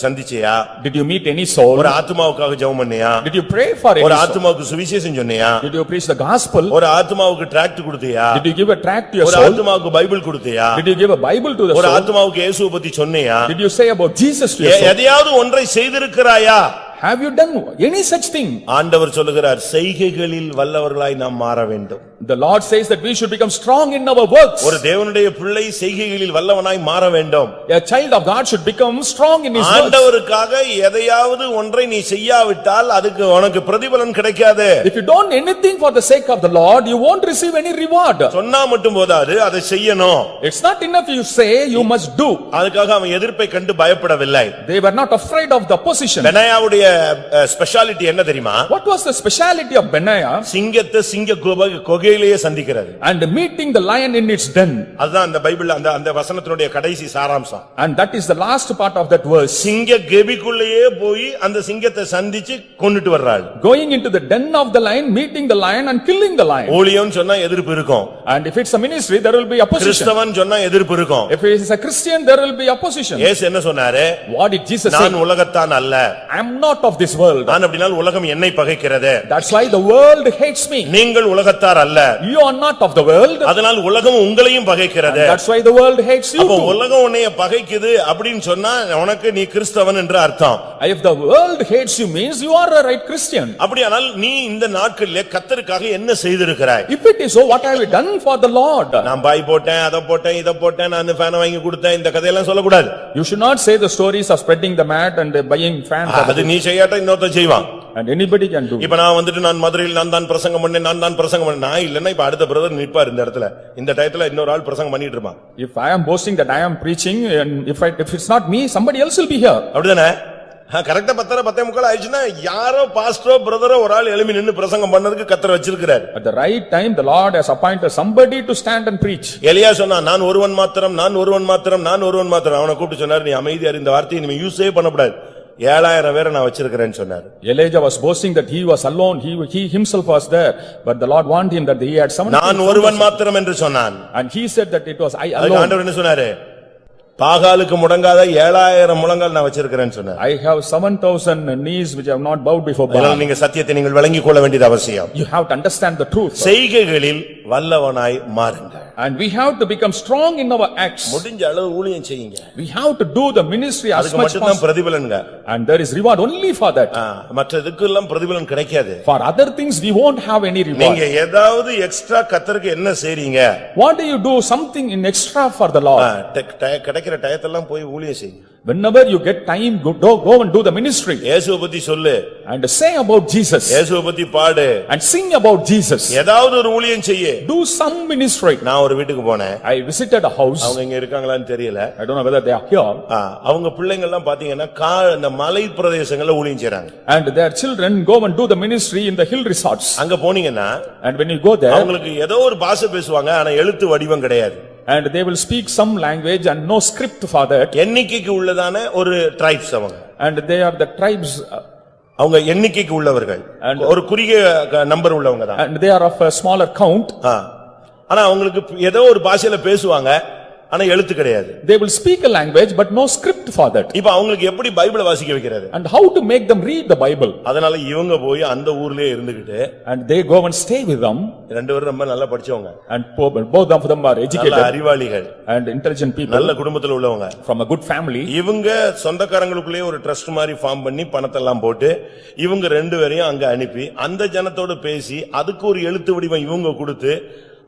சந்திச்சியா? Did you meet any soul? ஒரு ஆத்துமாவுக்காக ஜெபம் பண்ணியா? Did you pray for any ஒரு soul? ஆத்துமாவுக்கு சுவிசேஷம் சொன்னியா? Did you preach the gospel? ஒரு ஆத்துமாவுக்கு ட்ராக்ட் கொடுத்தியா? Did you give a tract to your ஒரு soul? ஆத்துமாவுக்கு பைபிள் கொடுத்தியா? Did you give a Bible to the ஒரு soul? ஆத்துமாவுக்கு இயேசுவை பத்தி சொன்னியா? Did you say about Jesus to your soul? எதையாவது ஒன்றை செய்திருக்கிறாயா? Have you done any such thing? ஆண்டவர் சொல்லுகிறார், செய்கைகளில் வல்லவர்களாய் நாம் மாற வேண்டும். The Lord says that we should become strong in our works. ஒரு தேவனுடைய பிள்ளை செய்கைகளில் வல்லவனாய் மாற வேண்டும். A child of God should become strong in his works. ஆண்டவருக்காக எதையாவது ஒன்றை நீ செய்யாவிட்டால் அதுக்கு உனக்கு பிரதிபலன் கிடைக்காது. If you don't anything for the sake of the Lord, you won't receive any reward. சொன்னா மட்டும் போதாது, அதை செய்யணும். It's not enough you say, you must do. அதுக்காக அவன் எதிர்ப்பை கண்டு பயப்படவில்லை. They were not afraid of the opposition. பெனாயாவுடைய ஸ்பெஷாலிட்டி என்ன தெரியுமா? What was the speciality of Benaiah? சிங்கத்தை சிங்க குகையிலேயே சந்திக்கிறது. And meeting the lion in its den. அதுதான் அந்த பைபிள்ல அந்த வசனத்தினுடைய கடைசி சாராம்சம். And that is the last part of that verse. சிங்க கெபிக்குள்ளேயே போய் அந்த சிங்கத்தை சந்திச்சு கொன்னுட்டு வர்றாள். Going into the den of the lion, meeting the lion and killing the lion. ஊழியம் சொன்னா எதிர்ப்பு இருக்கும். And if it's a ministry, there will be opposition. கிறிஸ்தவன் சொன்னா எதிர்ப்பு இருக்கும். If he is a Christian, there will be opposition. இயேசு என்ன சொன்னாரு? What did Jesus say? நான் உலகத்தான் அல்ல. I am not of this world. நான் அப்படினால் உலகம் என்னை பகைக்கிறது. That's why the world hates me. நீங்கள் உலகத்தார் அல்ல. You are not of the world. அதனால் உலகம் உங்களையும் பகைக்கிறது. That's why the world hates you அப்ப too. உலகம் உன்னை பகைக்குது அப்படினு சொன்னா உனக்கு நீ கிறிஸ்தவன் என்று அர்த்தம். If the world hates you means you are a right Christian. அப்படியானால் நீ இந்த நாட்களிலே கர்த்தருக்காக என்ன செய்திருக்கிறாய்? If it is so, what have you done for the Lord? நான் பாய் போட்டேன், அத போட்டேன், இத போட்டேன், நான் ஃபேன் வாங்கி கொடுத்தேன், இந்த கதையெல்லாம் சொல்லக்கூடாது. You should not say the stories of spreading the mat and buying fans. அது நீ செய்யாட்ட இன்னொருத்தன் செய்வான். And anybody can do. இப்ப நான் வந்துட்டு நான் மதுரையில் நான் தான் பிரசங்கம் பண்ணேன், நான் தான் பிரசங்கம் பண்ணேன். நான் இல்லன்னா இப்ப அடுத்த பிரதர் நிப்பார் இந்த இடத்துல. இந்த டயத்துல இன்னொரு ஆள் பிரசங்கம் பண்ணிட்டு இருப்பான். If I am boasting that I am preaching and if it's not me, somebody else will be here. அப்படிதானே? கரெக்ட்டா 10:30 ஆயிடுச்சுன்னா யாரோ பாஸ்டரோ பிரதரோ ஒரு ஆள் எழும்பி நின்னு பிரசங்கம் பண்ணதுக்கு கர்த்தர் வச்சிருக்கார். At the right time the Lord has appointed somebody to stand and preach. எலியா சொன்னா நான் ஒருவன் மாத்திரம், நான் ஒருவன் மாத்திரம், நான் ஒருவன் மாத்திரம். அவனை கூப்பிட்டு சொன்னார், நீ அமைதியா இரு, இந்த வார்த்தையை நீ யூஸே பண்ணக்கூடாது. 7000 பேரை நான் வச்சிருக்கிறேன்னு சொன்னார். Elijah was boasting that he was alone, he himself was there, but the Lord warned him that he had 7,000. நான் ஒருவன் மாத்திரம் என்று சொன்னான். And he said that it was I alone. ஆண்டவர் என்ன சொன்னாரு? பாகாலுக்கு முடங்காத 7000 முழங்கால் நான் வச்சிருக்கிறேன்னு சொன்னார். I have 7,000 knees which have not bowed before Baal. நீங்க சத்தியத்தை நீங்கள் விளங்கிக் கொள்ள வேண்டியது அவசியம். You have to understand the truth. செய்கைகளில் வல்லவனாய் மாறுங்க. And we have to become strong in our acts. முடிஞ்ச அளவு ஊழியம் செய்யுங்க. We have to do the ministry as much as மட்டும் தான் பிரதிபலன்ங்க. And there is reward only for that. மற்றதுக்கு எல்லாம் பிரதிபலன் கிடைக்காது. For other things we won't have any reward. நீங்க ஏதாவது எக்ஸ்ட்ரா கர்த்தருக்கு என்ன செய்றீங்க? What do you do something in extra for the Lord? கிடைக்கிற டயத்தெல்லாம் போய் ஊழியம் செய்யுங்க. Whenever you get time, go and do the ministry. இயேசுவை பத்தி சொல்லு. And say about Jesus. இயேசுவை பத்தி பாடு. And sing about Jesus. ஏதாவது ஒரு ஊழியம் செய்ய. Do some ministry. நான் ஒரு வீட்டுக்கு போனேன். I visited a house. அவங்க இங்க இருக்காங்களான்னு தெரியல. I don't know whether they are here. அவங்க பிள்ளைங்க எல்லாம் பாத்தீங்கன்னா இந்த மலை பிரதேசங்கள்ல ஊழியம் செய்றாங்க. And their children go and do the ministry in the hill resorts. அங்க போனீங்கன்னா and when you go there, அவங்களுக்கு ஏதோ ஒரு பாஷை பேசுவாங்க, ஆனா எழுத்து வடிவம் கிடையாது. And they will speak some language and no script for that. எண்ணிக்கைக்கு உள்ளதான ஒரு ட்ரைப்ஸ் அவங்க. And they are the tribes. அவங்க எண்ணிக்கைக்கு உள்ளவர்கள். ஒரு குறுகிய நம்பர் உள்ளவங்க தான். And they are of a smaller count. ஆனா அவங்களுக்கு ஏதோ ஒரு பாஷையில பேசுவாங்க, ஆனா எழுத்து கிடையாது. They will speak a language but no script for that. இப்போ அவங்களுக்கு எப்படி பைபிளை வாசிக்க வைக்கிறது? And how to make them read the Bible? அதனால இவங்க போய் அந்த ஊர்லயே இருந்துகிட்டு and they go and stay with them. ரெண்டு பேரும் ரொம்ப நல்லா படிச்சவங்க. And both of them are educated. நல்ல அறிவாளிகள் and intelligent people. நல்ல குடும்பத்துல உள்ளவங்க. from a good family. இவங்க சொந்தக்காரங்களுக்குள்ளே ஒரு ட்ரஸ்ட் மாதிரி ஃபார்ம் பண்ணி பணத்தை எல்லாம் போட்டு இவங்க ரெண்டு பேரையும் அங்க அனுப்பி அந்த ஜனத்தோட பேசி அதுக்கு ஒரு எழுத்து வடிவம் இவங்க கொடுத்து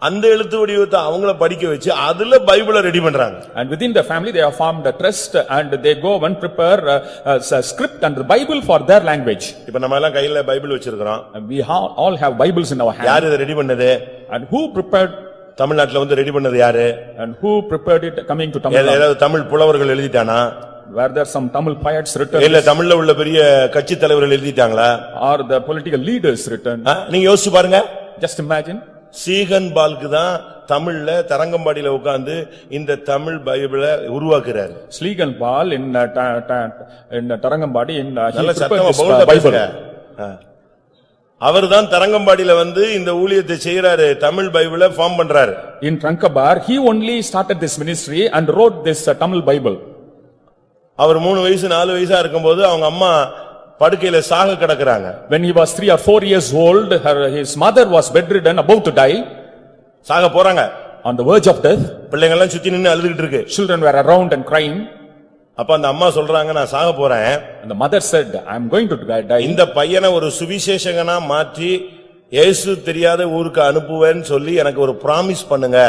அந்த எழுத்து வடிவத்தை அவங்கள படிக்க வச்சு அதுல பைபிளை ரெடி பண்றாங்க. And within the family they have formed a trust and they go and prepare a script and the Bible for their language. இப்ப நம்ம எல்லாம் கையில பைபிள் வச்சிருக்கோம். We all have Bibles in our hand. யார் இத ரெடி பண்ணது? And who prepared? தமிழ்நாட்டுல வந்து ரெடி பண்ணது யாரு? And who prepared it coming to Tamil Nadu? ஏதாவது தமிழ் புலவர்கள் எழுதிட்டானா? Were there some Tamil poets written? இல்ல தமிழ்ல உள்ள பெரிய கட்சி தலைவர்கள் எழுதிட்டாங்களா? Or the political leaders written? நீங்க யோசிச்சு பாருங்க. Just imagine. சீகன் பால்க்கு தான் தமிழ்ல தரங்கம்பாடியில உட்கார்ந்து இந்த தமிழ் பைபிளை உருவாக்குறாரு. Slegan Paul in Tarangambadi in he நல்ல prepared சத்தமா this பவுல்ல Bible. பேசுங்க. அவர்தான் தரங்கம்பாடியில இந்த ஊழியத்தை செய்யறாரு, தமிழ் பைபிளை ஃபார்ம் பண்றாரு. In Trankabar, he only started this ministry and wrote this Tamil Bible. அவர் 3 வயசு 4 வயசா இருக்கும்போது அவங்க அம்மா படுக்கையில சாக கிடக்குறாங்க. When he was 3 or 4 years old, his mother was bedridden, about to die, சாக போறாங்க. on the verge of death. பிள்ளைங்க எல்லாம் சுத்தி நின்னு அழுதுகிட்டு இருக்கு. Children were around and crying. அப்ப அந்த அம்மா சொல்றாங்க, நான் சாக போறேன். And the mother said, I am going to die. இந்த பையனை ஒரு சுவிசேஷகனா மாற்றி இயேசு தெரியாத ஊருக்கு அனுப்புவேன்னு சொல்லி எனக்கு ஒரு பிராமிஸ் பண்ணுங்க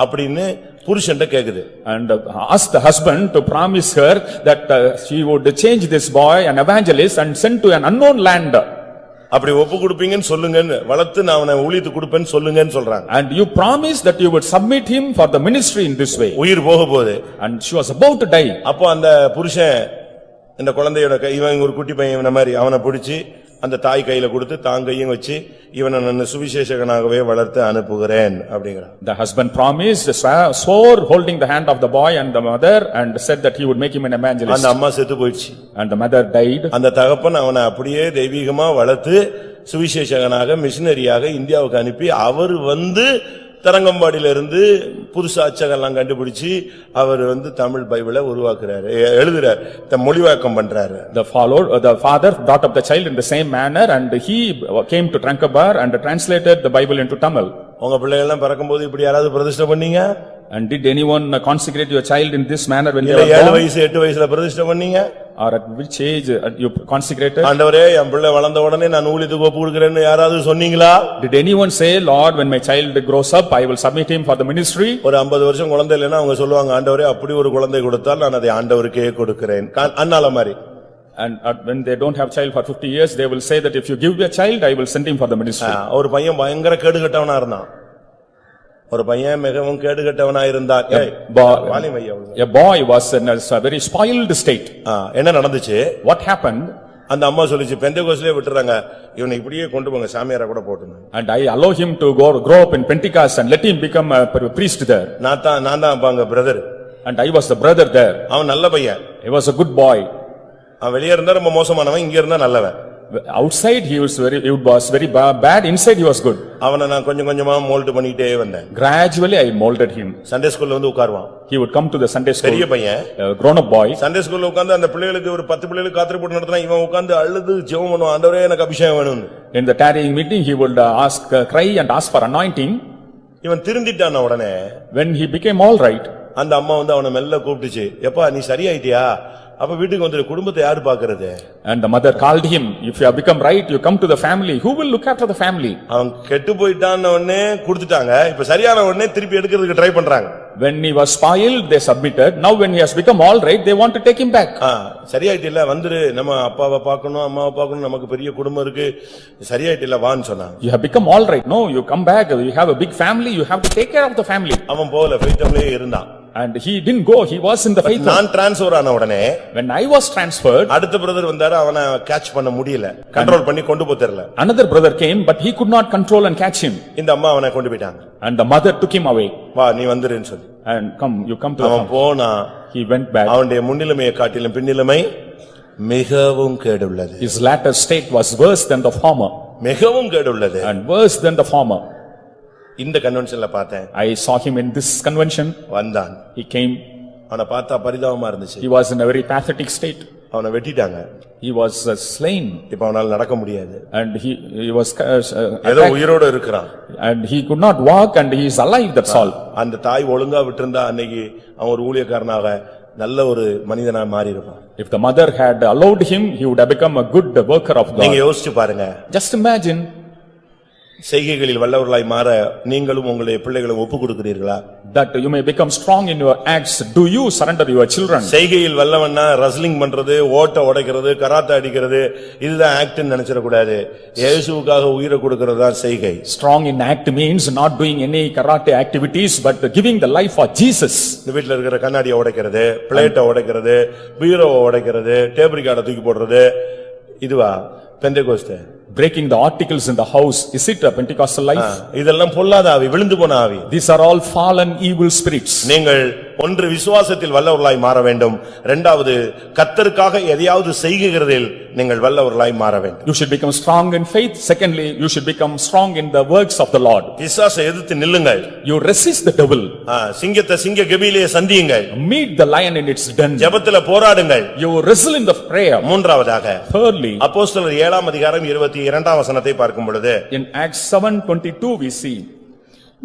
அப்படின்னு புருஷன்ட்ட கேக்குது. And asked the husband to promise her that she would change this boy, an evangelist, and send to an unknown land. அப்படி ஒப்பு கொடுப்பீங்கன்னு சொல்லுங்கன்னு, வளர்த்து நான் அவனை ஊழியத்துக்கு கொடுப்பேன்னு சொல்லுங்கன்னு சொல்றாங்க. And you promised that you would submit him for the ministry in this way. உயிர் போக போகுது. And she was about to die. அப்போ அந்த புருஷன் இந்த குழந்தையோட இவன் ஒரு குட்டி பையன் இவன மாதிரி அவனை பிடிச்சி அந்த தாய் கையில கொடுத்து தாங்கையும் வச்சு இவனை நான் சுவிசேஷகனாகவே வளர்த்து அனுப்புகிறேன் அப்படிங்கிறான். The husband promised, swore holding the hand of the boy and the mother, and said that he would make him an evangelist. அந்த அம்மா செத்து போயிடுச்சு. And the mother died. அந்த தகப்பன் அவனை அப்படியே தெய்வீகமா வளர்த்து சுவிசேஷகனாக மிஷனரியாக இந்தியாவுக்கு அனுப்பி அவர் தரங்கம்பாடியில இருந்து புது சாட்சியெல்லாம் கண்டுபிடிச்சு அவர் தமிழ் பைபிளை உருவாக்குறாரு, எழுதுறாரு, மொழிவாக்கம் பண்றாரு. The father brought up the child in the same manner, and he came to Trankabar and translated the Bible into Tamil. உங்க பிள்ளைகள் எல்லாம் பிறக்கும்போது இப்படி யாராவது பிரதிஷ்டை பண்ணீங்க? And did anyone consecrate your child in this manner when they இல்ல were 7 born? வயசு 8 வயசுல பிரதிஷ்டை பண்ணீங்க? Or at which age you consecrated? ஆண்டவரே என் பிள்ளை வளர்ந்த உடனே நான் ஊழியத்துக்கு ஒப்பு கொடுக்கிறேன்னு யாராவது சொன்னீங்களா? Did anyone say, Lord, when my child grows up, I will submit him for the ministry? ஒரு 50 வருஷம் குழந்தை இல்லைன்னா அவங்க சொல்லுவாங்க, ஆண்டவரே அப்படி ஒரு குழந்தை கொடுத்தால் நான் அதை ஆண்டவருக்கே கொடுக்கிறேன். அண்ணால மாதிரி. And when they don't have child for 50 years, they will say that if you give me a child, I will send him for the ministry. ஒரு பையன் பயங்கர கேடுகட்டவனா இருந்தான். ஒரு பையன் மிகவும் கேடுகட்டவனா இருந்தான். A boy was in a very spoiled state. என்ன நடந்துச்சு? What happened? அந்த அம்மா சொல்லிச்சு, பெந்தேகோஸ்தே விட்டுறாங்க, இவனை இப்படியே கொண்டு போங்க, சாமியாரா கூட போட்டுங்க. And I allow him to grow up in Pentecost and let him become a priest there. நான் தான் பாங்க brother. And I was the brother there. அவன் நல்ல பையன். He was a good boy. அவன் வெளியே இருந்தா ரொம்ப மோசமானவன், இங்க இருந்தா நல்லவன். Outside he was very bad, inside he was good. அவனை நான் கொஞ்சம் கொஞ்சமா மோல்ட் பண்ணிட்டே வந்தேன். Gradually I molded him. Sunday ஸ்கூல்ல உட்காருவான். He would come to the Sunday school. பெரிய பையன், grown up boy. சண்டே ஸ்கூல்ல உட்கார்ந்து அந்த பிள்ளைகளுக்கு ஒரு 10 பிள்ளைகளுக்கு காத்திரை போட்டு நடத்துறான். இவன் உட்கார்ந்து அழுது ஜெபம் பண்ணுவான், ஆண்டவரே எனக்கு அபிஷேகம் வேணும். In the tarrying meeting he would cry and ask for anointing. இவன் திருந்திட்டான உடனே, when he became all right, அந்த அம்மா அவனை மெல்ல கூப்பிட்டுச்சு, எப்பா நீ சரியாயிட்டியா? அப்ப வீட்டுக்கு வந்து குடும்பத்தை யாரு பாக்குறது? And the mother called him, if you have become right, you come to the family, who will look after the family? அவன் கெட்டு போயிட்டான உடனே கொடுத்துட்டாங்க, இப்ப சரியான உடனே திருப்பி எடுக்கிறதுக்கு ட்ரை பண்றாங்க. When he was spoiled, they submitted. Now when he has become all right, they want to take him back. சரியாயிட்டில்ல, வந்துரு, நம்ம அப்பாவை பார்க்கணும், அம்மாவை பார்க்கணும், நமக்கு பெரிய குடும்பம் இருக்கு, சரியாயிட்டில்ல வான்னு சொன்னான். You have become all right. No, you come back, you have a big family, you have to take care of the family. அவன் போல ஃபெய்த்தம்லயே இருந்தான். And he didn't go, he was in the faith. நான் டிரான்ஸ்ஃபர் ஆன உடனே, when I was transferred, அடுத்த பிரதர் வந்தாரு, அவனை கேட்ச் பண்ண முடியல, கண்ட்ரோல் பண்ணி கொண்டு போத்தறல. Another brother came, but he could not control and catch him. இந்த அம்மா அவனை கொண்டு போயிட்டாங்க. And the mother took him away. வா நீ வந்துருன்னு சொல்லி. And you come to the அவன் போனா, he went back. அவனுடைய முன்னிலைமையை காட்டிலும் பின்னிலைமை மிகவும் கேடுள்ளது. His latter state was worse than the former. மிகவும் கேடுள்ளது. And worse than the former. இந்த கன்வென்ஷன்ல பார்த்தேன். I saw him in this convention. வந்தான். He came. அவனை பார்த்தா பரிதாபமா இருந்துச்சு. He was in a very pathetic state. அவனை வெட்டிட்டாங்க. He was slain. இப்ப அவனால நடக்க முடியாது. And he was ஏதோ உயிரோட இருக்கிறான். And he could not walk and he is alive, that's all. அந்த தாய் ஒழுங்கா விட்டிருந்தா அன்னைக்கு அவன் ஒரு ஊழியக்காரனாக நல்ல ஒரு மனிதனா மாறி இருப்பான். If the mother had allowed him, he would have become a good worker of God. நீங்க யோசிச்சு பாருங்க. Just imagine. செய்கைகளில் வல்லவர்களாய் மாற நீங்களும் உங்களுடைய பிள்ளைகளும் ஒப்பு கொடுக்கிறீர்களா? That you may become strong in your acts. Do you surrender your children? செய்கையில் வல்லவன்னா ரஸ்லிங் பண்றது, ஓட்ட உடைக்கிறது, கராத்தே அடிக்கிறது, இதுதான் ஆக்ட்னு நினைச்சிட கூடாது. இயேசுவுக்காக உயிரை கொடுக்கிறது தான் செய்கை. Strong in act means not doing any karate activities but giving the life for Jesus. இந்த வீட்ல இருக்கிற கண்ணாடியை உடைக்கிறது, பிளேட்டை உடைக்கிறது, பீரோவை உடைக்கிறது, டேபிள் கார்டை தூக்கி போடுறது, இதுவா? பெந்தெகோஸ்தே. Breaking the articles in the house, is it a Pentecostal life? இதெல்லாம் பொல்லாத ஆவி, விழுந்து போன ஆவி. These are all fallen evil spirits. நீங்கள் ஒன்று விசுவாசத்தில் வல்லவர்களாய் மாற வேண்டும். இரண்டாவது கர்த்தருக்காக எதையாவது செய்கிறதில் நீங்கள் வல்லவர்களாய் மாற வேண்டும். You should become strong in faith. Secondly, you should become strong in the works of the Lord. பிசாசை எதிர்த்து நில்லுங்கள். You resist the devil. சிங்கத்தை சிங்க கெபியிலே சந்தியுங்கள். Meet the lion in its den. ஜெபத்திலே போராடுங்கள். You wrestle in the prayer. மூன்றாவதாக Thirdly, அப்போஸ்தலர் 7ஆம் அதிகாரம் 22ஆம் வசனத்தை பார்க்கும் பொழுது in Acts 7:22 we see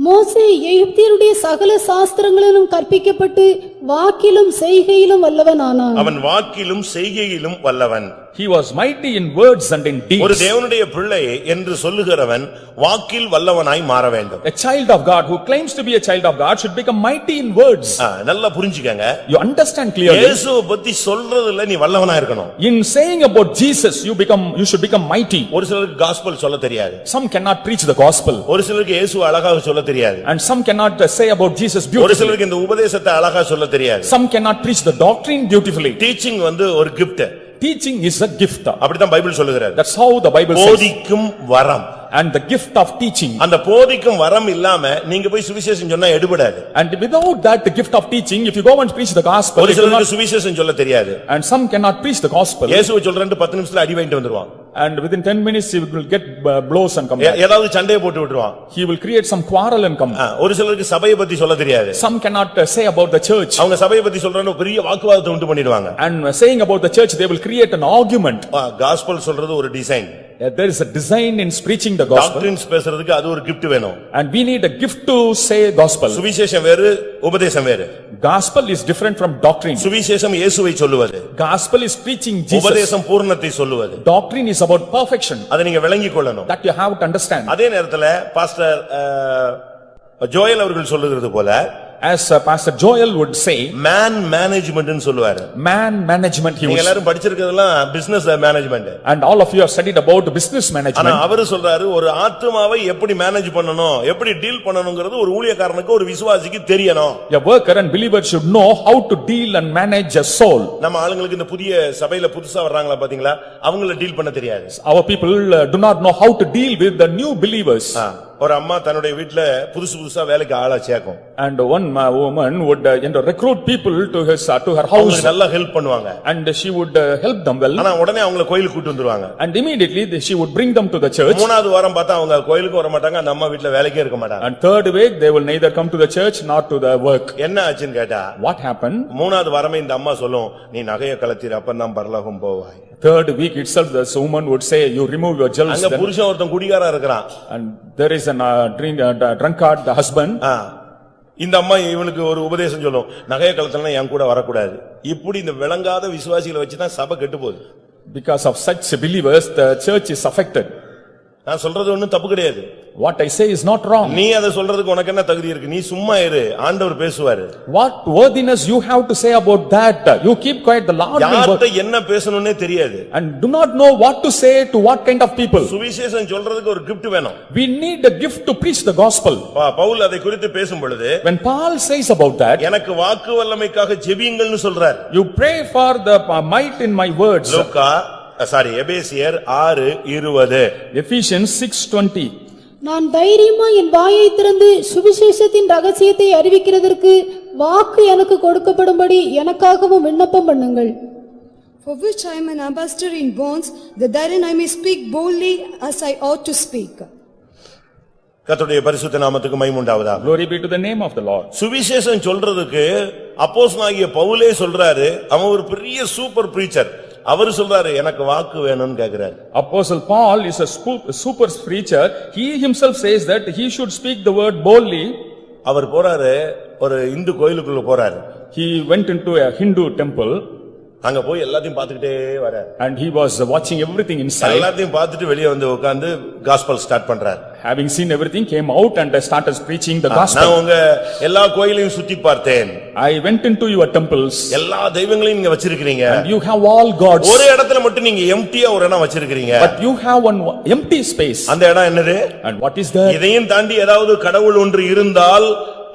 மோசே எகிப்தியருடைய சகல சாஸ்திரங்களிலும் கற்பிக்கப்பட்டு வாக்கிலும் செய்கையிலும் வல்லவனானான். அவன் வாக்கிலும் செய்கையிலும் வல்லவன். he was mighty in words and in deeds. ஒரு தேவனுடைய பிள்ளை என்று சொல்லுகிறவன் வாக்கில் வல்லவனாய் மாற வேண்டும். A child of God who claims to be a child of God should become mighty in words. நல்லா புரிஞ்சுக்கங்க. You understand clearly. இயேசுவை பத்தி சொல்றதுல நீ வல்லவனா இருக்கணும். In saying about Jesus you should become mighty. ஒரு சிலருக்கு காஸ்பல் சொல்ல தெரியாது. Some cannot preach the gospel. ஒரு சிலருக்கு இயேசு அழகாக சொல்ல தெரியாது. And some cannot say about Jesus ஒரு beautifully. சிலருக்கு இந்த உபதேசத்தை அழகாக சொல்ல தெரியாது. Some cannot preach the doctrine beautifully. Teaching ஒரு gift. Teaching is a gift. அப்படிதான் பைபிள் சொல்லுகிறது. That's how the Bible says. போதிக்கும் வரம். And the gift of teaching. அந்த போதிக்கும் வரம் இல்லாம நீங்க போய் சுவிசேஷம் சொன்னா எடுபடாது. And without that the gift of teaching, if you go and preach the gospel, ஒரு சிலருக்கு சுவிசேஷம் சொல்ல தெரியாது. and some cannot preach the gospel. இயேசுவை சொல்றேன்னு 10 நிமிஷத்துல அடி வாங்கிட்டு வந்துருவான். And within 10 minutes he will get blows and come back. ஏதாவது சண்டையை போட்டு விட்டுருவான். He will create some quarrel and come. ஒரு சிலருக்கு சபையை பத்தி சொல்ல தெரியாது. Some cannot say about the church. அவங்க சபையை பத்தி சொல்றேன்னு பெரிய வாக்குவாதத்தை உண்டு பண்ணிடுவாங்க. And saying about the church they will create an argument. Gospel சொல்றது ஒரு design. There is a design in preaching the gospel. Doctrines பேசுறதுக்கு அது ஒரு gift வேணும். And we need a gift to say gospel. சுவிசேஷம் வேறு, உபதேசம் வேறு. Gospel is different from doctrine. சுவிசேஷம் இயேசுவை சொல்லுவது. Gospel is preaching Jesus. உபதேசம் பூரணத்தை சொல்லுவது. Doctrine is about perfection. அதை நீங்க விளங்கிக் கொள்ளணும். That you have to understand. அதே நேரத்துல பாஸ்டர் ஜோயல் அவர்கள் சொல்லுகிறது போல, as Pastor Joel would say, man management ன்னு சொல்லுவாரு. man management he நீங்க would say. எல்லாரும் படிச்சிருக்கிறதெல்லாம் business management. And all of you have studied about business ஆனா management. அவரு சொல்றாரு ஒரு ஆத்துமாவை எப்படி மேனேஜ் பண்ணனும், எப்படி டீல் பண்ணனும்ங்கிறது ஒரு ஊழியக்காரனுக்கு, ஒரு விசுவாசிக்கு தெரியணும். A worker and believer should know how to deal and manage a soul. நம்ம ஆளுங்களுக்கு இந்த புதிய சபையில புதுசா வர்றாங்களா பாத்தீங்களா, அவங்கள டீல் பண்ண தெரியாது. Our people do not know how to deal with the new believers. ஒரு அம்மா தன்னுடைய வீட்ல புதுசா வேலைக்கு ஆளா சேர்க்கும். And one woman would recruit people to her house. அவங்களுக்கு நல்லா ஹெல்ப் பண்ணுவாங்க. And she would help them well. ஆனா உடனே அவங்கள கோயிலுக்கு கூட்டி வந்துருவாங்க. And immediately she would bring them to the church. மூணாவது வாரம் பார்த்தா அவங்க கோயிலுக்கு வர மாட்டாங்க, அந்த அம்மா வீட்ல வேலைக்கே இருக்க மாட்டாங்க. And third week they will neither come to the church nor to the work. என்ன ஆச்சுன்னு கேட்டா, What happened? மூணாவது வாரமே இந்த அம்மா சொல்லும், நீ நகைய கலத்திர அப்பதான் பரலோகம் போவாய். Third week itself this woman would say, you remove your jewels. அங்க புருஷன் ஒருத்தன் குடிகாரா இருக்கிறான். And there is a drunkard, the husband. இந்த அம்மா இவனுக்கு ஒரு உபதேசம் சொல்லும், நகைய கலத்தலனா என் கூட வரக்கூடாது. இப்படி இந்த விளங்காத விசுவாசிகளை வச்சுதான் சபை கெட்டு போகுது. Because of such believers the church is affected. நான் சொல்றது ஒண்ணும் தப்பு கிடையாது. What I say is not wrong. நீ அதை சொல்றதுக்கு உனக்கு என்ன தகுதி இருக்கு? நீ சும்மா இரு, ஆண்டவர் பேசுவாரு. What worthiness you have to say about that? You keep quiet, the Lord will work. யார்ட்ட என்ன பேசணும்னே தெரியாது. And do not know what to say to what kind of people. சுவிசேஷம் சொல்றதுக்கு ஒரு gift வேணும். We need a gift to preach the gospel. Pavul அதை குறித்து பேசும் பொழுது, when Paul says about that, எனக்கு வாக்கு வல்லமைக்காக ஜெபியுங்கள்னு சொல்றார். you pray for the might in my words. எபேசியர் 6:20. Ephesians 6:20. நான் தைரியமா என் வாயை திறந்து சுவிசேஷத்தின் ரகசியத்தை அறிவிக்கிறதற்கு வாக்கு எனக்கு கொடுக்கப்படும்படி எனக்காகவும் விண்ணப்பம் பண்ணுங்கள். For which I am an ambassador in bonds, that therein I may speak boldly as I ought to speak. கர்த்தருடைய பரிசுத்த நாமத்துக்கு மகிமை உண்டாவதாக. Glory be to the name of the Lord. சுவிசேஷம் சொல்றதுக்கு அப்போஸ்தலனாகிய பவுலே சொல்றாரு, அவன் ஒரு பெரிய சூப்பர் பிரீச்சர். அவர் சொல்றாரு, எனக்கு வாக்கு வேணும்னு கேக்குறாரு. Apostle Paul is a super preacher. He himself says that he should speak the word boldly. அவர் போறாரு, ஒரு இந்து கோயிலுக்குள்ள போறாரு. He went into a Hindu temple. அங்க போய் எல்லாத்தையும் பார்த்துக்கிட்டே வராரு. And he was watching everything inside. எல்லாத்தையும் பார்த்துட்டு வெளியே வந்து உட்கார்ந்து காஸ்பல் ஸ்டார்ட் பண்றாரு. Having seen everything, came out and started preaching the gospel. நான் உங்க எல்லா கோயிலையும் சுத்தி பார்த்தேன். I went into your temples. எல்லா தெய்வங்களையும் நீங்க வச்சிருக்கீங்க. And you have all gods. ஒரு இடத்துல மட்டும் நீங்க எம்ப்டியா ஒரு இடம் வச்சிருக்கீங்க. But you have one empty space. அந்த இடம் என்னது? And what is that? இதையும் தாண்டி ஏதாவது கடவுள் ஒன்று இருந்தால்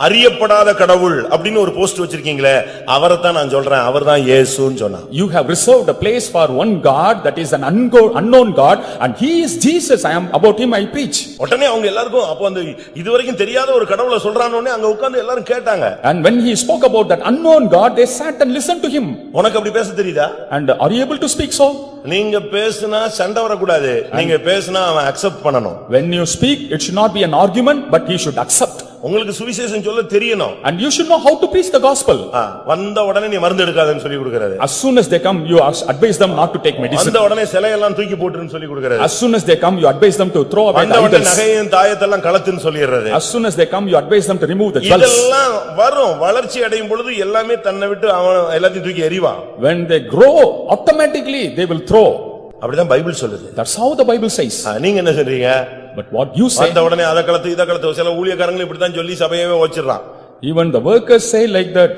அறியப்படாத கடவுள் அப்படின்னு ஒரு போஸ்ட் வச்சிருக்கீங்களே, அவரைத்தான் நான் சொல்றேன், அவர்தான் இயேசுன்னு சொன்னான். You have reserved a place for one God that is an unknown God and he is Jesus. About him I preach. உடனே அவங்க எல்லாருக்கும் அப்ப அந்த இதுவரைக்கும் தெரியாத ஒரு கடவுளை சொல்றானே அங்க உட்கார்ந்து எல்லாரும் கேட்டாங்க. And when he spoke about that unknown God, they sat and listened to him. உனக்கு அப்படி பேச தெரியுதா? And are you able to speak so? நீங்க பேசினா சண்டை வரக்கூடாது, நீங்க பேசினா அவன் அக்செப்ட் பண்ணணும். When you speak, it should not be an argument, but he should accept. உங்களுக்கு சுவிசேஷம் சொல்ல தெரியணும். And you should know how to preach the gospel. வந்த உடனே நீ மருந்து எடுக்காதன்னு சொல்லி கொடுக்கிறது. As soon as they come, you advise them not to take medicine. வந்த உடனே சிலையெல்லாம் தூக்கி போட்டுன்னு சொல்லி கொடுக்கிறது. As soon as they come, you advise them to throw away the idols. நகையும் தாயத்தெல்லாம் கலத்துன்னு சொல்லிடுறது. As soon as they come, you advise them to remove the jewels. இதெல்லாம் வரும், வளர்ச்சி அடையும் பொழுது எல்லாமே தன்னை விட்டு அவன் எல்லாத்தையும் தூக்கி எறிவான். When they grow, automatically they will throw. அப்படிதான் பைபிள் சொல்லுது. That's how the Bible says. நீங்க என்ன சொல்றீங்க? But what you say? வந்த உடனே அத கலத்து இத கலத்து சில ஊழியக்காரங்க இப்படி தான் சொல்லி சபையவே ஓச்சிடுறான். Even the workers say like that.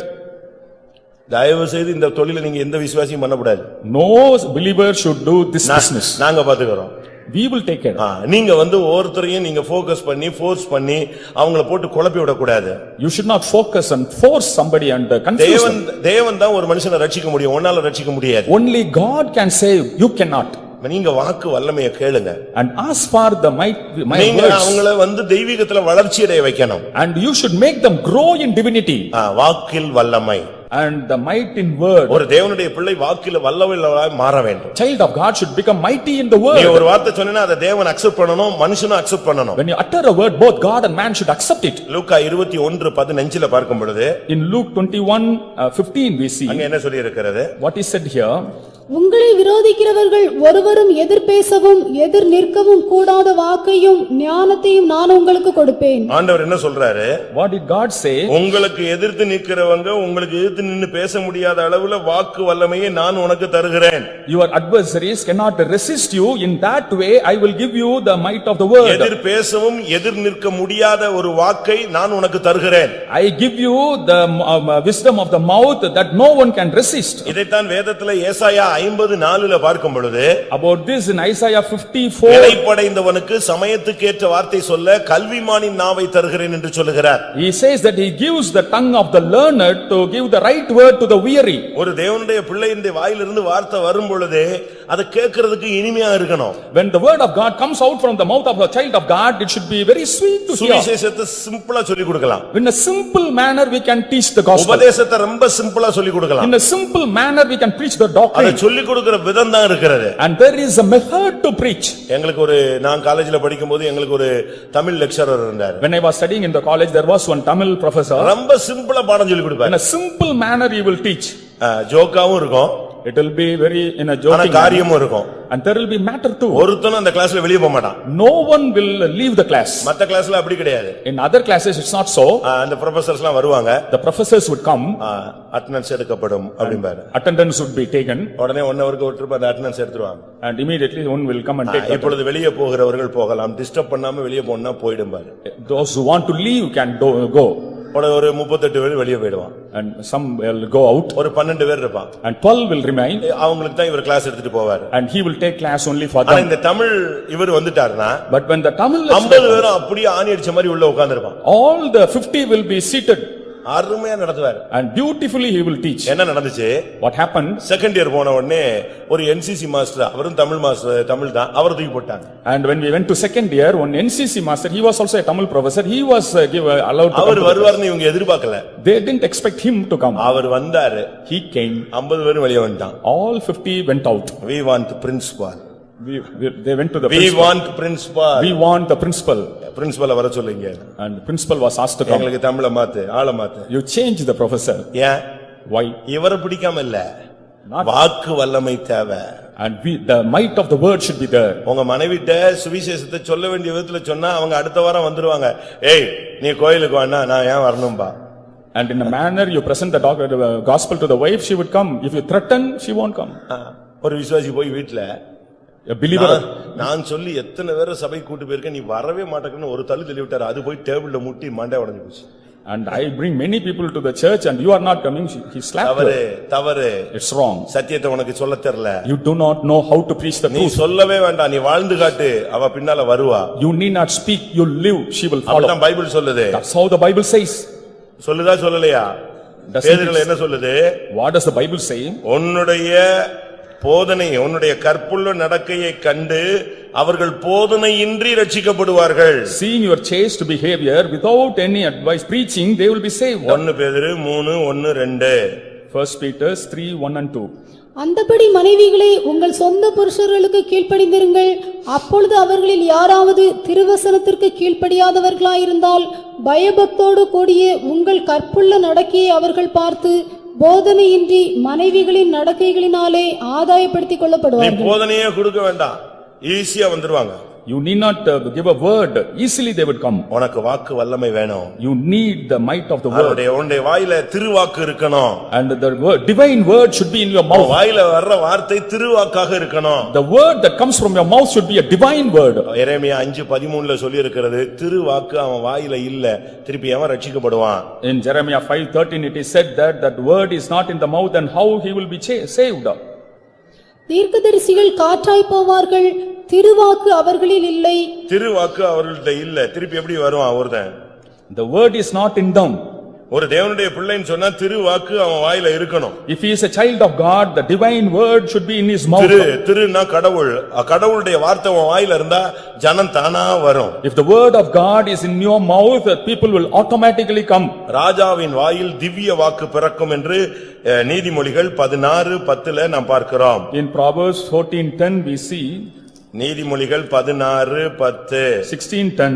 தயவு செய்து இந்த தொழிலை நீங்க எந்த விசுவாசியும் பண்ணக்கூடாது. No believer should do this business. நாங்க பாத்துக்கறோம். We will take care. நீங்க ஒவ்வொருத்தரையும் நீங்க ஃபோக்கஸ் பண்ணி ஃபோர்ஸ் பண்ணி அவங்கள போட்டு குழப்பி விட கூடாது. You should not focus and force somebody and confuse them. தேவன் தான் ஒரு மனுஷனை ரட்சிக்க முடியும், உன்னால ரட்சிக்க முடியாது. Only God can save, you cannot. நீங்க வாக்கு வல்லமையை கேளுங்க. And ask for the might நீங்க அவங்கள தெய்வீகத்துல வளர்ச்சி அடைய வைக்கணும். And you should make them grow in divinity. வாக்கில் வல்லமை. And the might in word. ஒரு தேவனுடைய பிள்ளை வாக்கில வல்லவனாய் மாற வேண்டும். Child of God should become mighty in the word. நீ ஒரு வார்த்தை சொன்னா அதை தேவன் அக்செப்ட் பண்ணனும், மனுஷனும் அக்செப்ட் பண்ணனும். When you utter a word, both God and man should accept it. லூக்கா 21:15 ல பார்க்கும் பொழுது in Luke 21:15 we see அங்க என்ன சொல்லி இருக்கிறது? What is said here? உங்களை விரோதிக்கிறவர்கள் ஒருவரும் எதிர் பேசவும் எதிர் நிற்கவும் கூடாத வாக்கையும் ஞானத்தையும் நான் உங்களுக்கு கொடுப்பேன். ஆண்டவர் என்ன சொல்றாரு? What did God say? உங்களுக்கு எதிர்த்து நிக்கிறவங்க உங்களுக்கு எதிர்த்து நின்னு பேச முடியாத அளவுல வாக்கு வல்லமையை நான் உனக்கு தருகிறேன். Your adversaries cannot resist you. In that way I will give you the might of the word. எதிர் பேசவும் எதிர் நிற்க முடியாத ஒரு வாக்கை நான் உனக்கு தருகிறேன். I give you the wisdom of the mouth that no one can resist. இதைத்தான் வேதத்துல ஏசாயா 54:4 பார்க்கும் பொழுது about this in Isaiah 54 இளைப்படைந்தவனுக்கு சமயத்துக்கு ஏற்ற வார்த்தை சொல்ல கல்விமானின் நாவை தருகிறேன் என்று சொல்லுகிறார். He says that he gives the tongue of the learned to give the right word to the weary. ஒரு தேவனுடைய பிள்ளையின் வாயிலிருந்து வார்த்தை வரும் பொழுது அது கேட்கிறதுக்கு இனிமையா இருக்கணும். When the word of God comes out from the mouth of a child of God, it should be very sweet to hear. சுவிசேஷத்தை சிம்பிளா சொல்லி கொடுக்கலாம். In a simple manner we can teach the gospel. உபதேசத்தை ரொம்ப சிம்பிளா சொல்லி கொடுக்கலாம். In a simple manner we can preach the doctrine. சொல்லி கொடுக்கிற விதம் தான் இருக்கிறது. And there is a method to preach. எங்களுக்கு நான் காலேஜ்ல படிக்கும்போது எங்களுக்கு ஒரு தமிழ் லெக்சரர் இருந்தார். When I was studying in the college, there was one Tamil professor. ரொம்ப சிம்பிளா பாடம் சொல்லி கொடுப்பார். In a simple manner he will teach. ஜோக்காவும் இருக்கும். It will be very in a joking காரியமும் இருக்கும். And there will be matter too. ஒருத்தனும் அந்த கிளாஸ்ல வெளிய போக மாட்டான். No one will leave the class. மத்த கிளாஸ்ல அப்படி கிடையாது. In other classes it's not so. அந்த professorsலாம் வருவாங்க. The professors would come. Attendance எடுக்கப்படும் அப்படிம்பாரு. Attendance would be taken. உடனே 1 ஹவருக்கு ஒரு ட்ரிப் அந்த அட்டெண்டன்ஸ் எடுத்துருவாங்க. And immediately one will come and take. இப்பொழுது வெளிய போகிறவர்கள் போகலாம், டிஸ்டர்ப் பண்ணாம வெளிய போனா போய்டும்பாரு. Those who want to leave can go. ஒரு 38 பேர் வெளிய போய்டுவான். And some will go out. ஒரு 12 பேர் இருப்பான். And 12 will remain. அவங்களுக்கு தான் இவர் கிளாஸ் எடுத்துட்டு போவார். And he will take class only for them. இந்த தமிழ் இவர் வந்துட்டாருனா, but when the Tamil 50 பேரும் அப்படியே ஆணி அடிச்ச மாதிரி உள்ள உட்கார்ந்திருப்பான். all the 50 will be seated. அருமையா நடத்துவார். And beautifully he will teach. என்ன நடந்துச்சு? What happened? செகண்ட் இயர் போன உடனே ஒரு NCC மாஸ்டர், அவரும் தமிழ் மாஸ்டர், தமிழ் தான், அவர் தூக்கி போட்டாங்க. And when we went to second year, one NCC master, he was also a Tamil professor, he was allowed to அவர் வருவார்னு இவங்க எதிர்பார்க்கல. They didn't expect him to come. அவர் வந்தாரு. He came. 50 பேர் வெளிய வந்துட்டான். All 50 went out. We want principal. They went to the we principal. want principal. We want the principal. Principal வர சொல்லுங்க. And the principal was asked to come. உங்களுக்கு தமிழ மாத்து, ஆள மாத்து. You change the professor. ஏன்? Why? இவரை பிடிக்காம இல்ல, வாக்கு வல்லமை தேவை. And the might of the word should be there. உங்க மனைவிட்ட சுவிசேஷத்தை சொல்ல வேண்டிய விதத்துல சொன்னா அவங்க அடுத்த வாரம் வந்துருவாங்க. ஏய் நீ கோயிலுக்கு வான்னா நான் ஏன் வரணும்பா. And in a manner you present the gospel to the wife, she would come. If you threaten, she won't come. ஒரு விசுவாசி போய் வீட்ல a believer, நான் சொல்லி எத்தனை பேரை சபை கூட்டி போயிருக்கேன், நீ வரவே மாட்டேன்னு ஒரு தள்ளி தள்ளி விட்டாரு. அது போய் டேபிள்ல முட்டி மண்டை உடைஞ்சு போச்சு. And I bring many people to the church and you are not coming. He slapped her. தவறு. It's wrong. சத்தியத்தை உனக்கு சொல்ல தெரியல. You do not know how to preach the truth. நீ சொல்லவே வேண்டாம், நீ வாழ்ந்து காட்டு, அவ பின்னால வருவா. You need not speak, you live, she will follow. அதான் பைபிள் சொல்லுது. That's how the Bible says. சொல்லுதா சொல்லலையா? பேதுருல என்ன சொல்லுது? What does the Bible say? உன்னுடைய போதனை உன்னுடைய கற்புள்ள நடக்கையை கண்டு அவர்கள் போதனையின்றி ரட்சிக்கப்படுவார்கள். Seeing your chaste behavior without any advice preaching, they will be saved. 1 பேதுரு 3:1-2. 1 Peter 3:1 and 2. அந்தபடி மனைவிகளே உங்கள் சொந்த புருஷர்களுக்கு கீழ்ப்படிந்திருங்கள். அப்பொழுது அவர்களில் யாராவது திருவசனத்திற்கு கீழ்ப்படியாதவர்களாயிருந்தால் பயபக்தோடு கூடிய உங்கள் கற்புள்ள நடக்கையை அவர்கள் பார்த்து போதனையின்றி மனைவிகளின் நடக்கைகளினாலே ஆதாயப்படுத்திக் நீ கொள்ளப்படுவார்கள். போதனையே கொடுக்க வேண்டாம், ஈஸியா வந்துருவாங்க. You need not give a word, easily they would come. உனக்கு வாக்கு வல்லமை வேணும். You need the might of the word. உன்னுடைய வாயில திருவாக்கு இருக்கணும். And the word, divine word should be in your mouth. வாயில வர்ற வார்த்தை திருவாக்காக இருக்கணும். The word that comes from your mouth should be a divine word. எரேமியா 5:13 சொல்லி இருக்கிறது, திருவாக்கு அவன் வாயில இல்ல, திருப்பி அவன் ரட்சிக்கப்படுவான். In Jeremiah 5:13 it is said that that word is not in the mouth, and how he will be saved. தீர்க்கதரிசிகள் காற்றாய் போவார்கள், திருவாக்கு அவர்களில் இல்லை. திருவாக்கு அவர்கள்ட்ட இல்ல, திருப்பி எப்படி வருவான் ஒருத்தன்? The word is not in them. ஒரு தேவனுடைய பிள்ளைன்னு சொன்னா திருவாக்கு அவன் வாயில இருக்கணும். If he is a child of God, the divine word should be in his mouth. திருன்னா கடவுள், கடவுளுடைய வார்த்தை உன் வாயில இருந்தா ஜனம் தானா வரும். If the word of God is in your mouth, people will automatically come. ராஜாவின் வாயில் திவ்ய வாக்கு பிறக்கும் என்று நீதிமொழிகள் 16:10 நாம் பார்க்கிறோம். In Proverbs 14:10 we see, நீதிமொழிகள் 16:10. 16:10,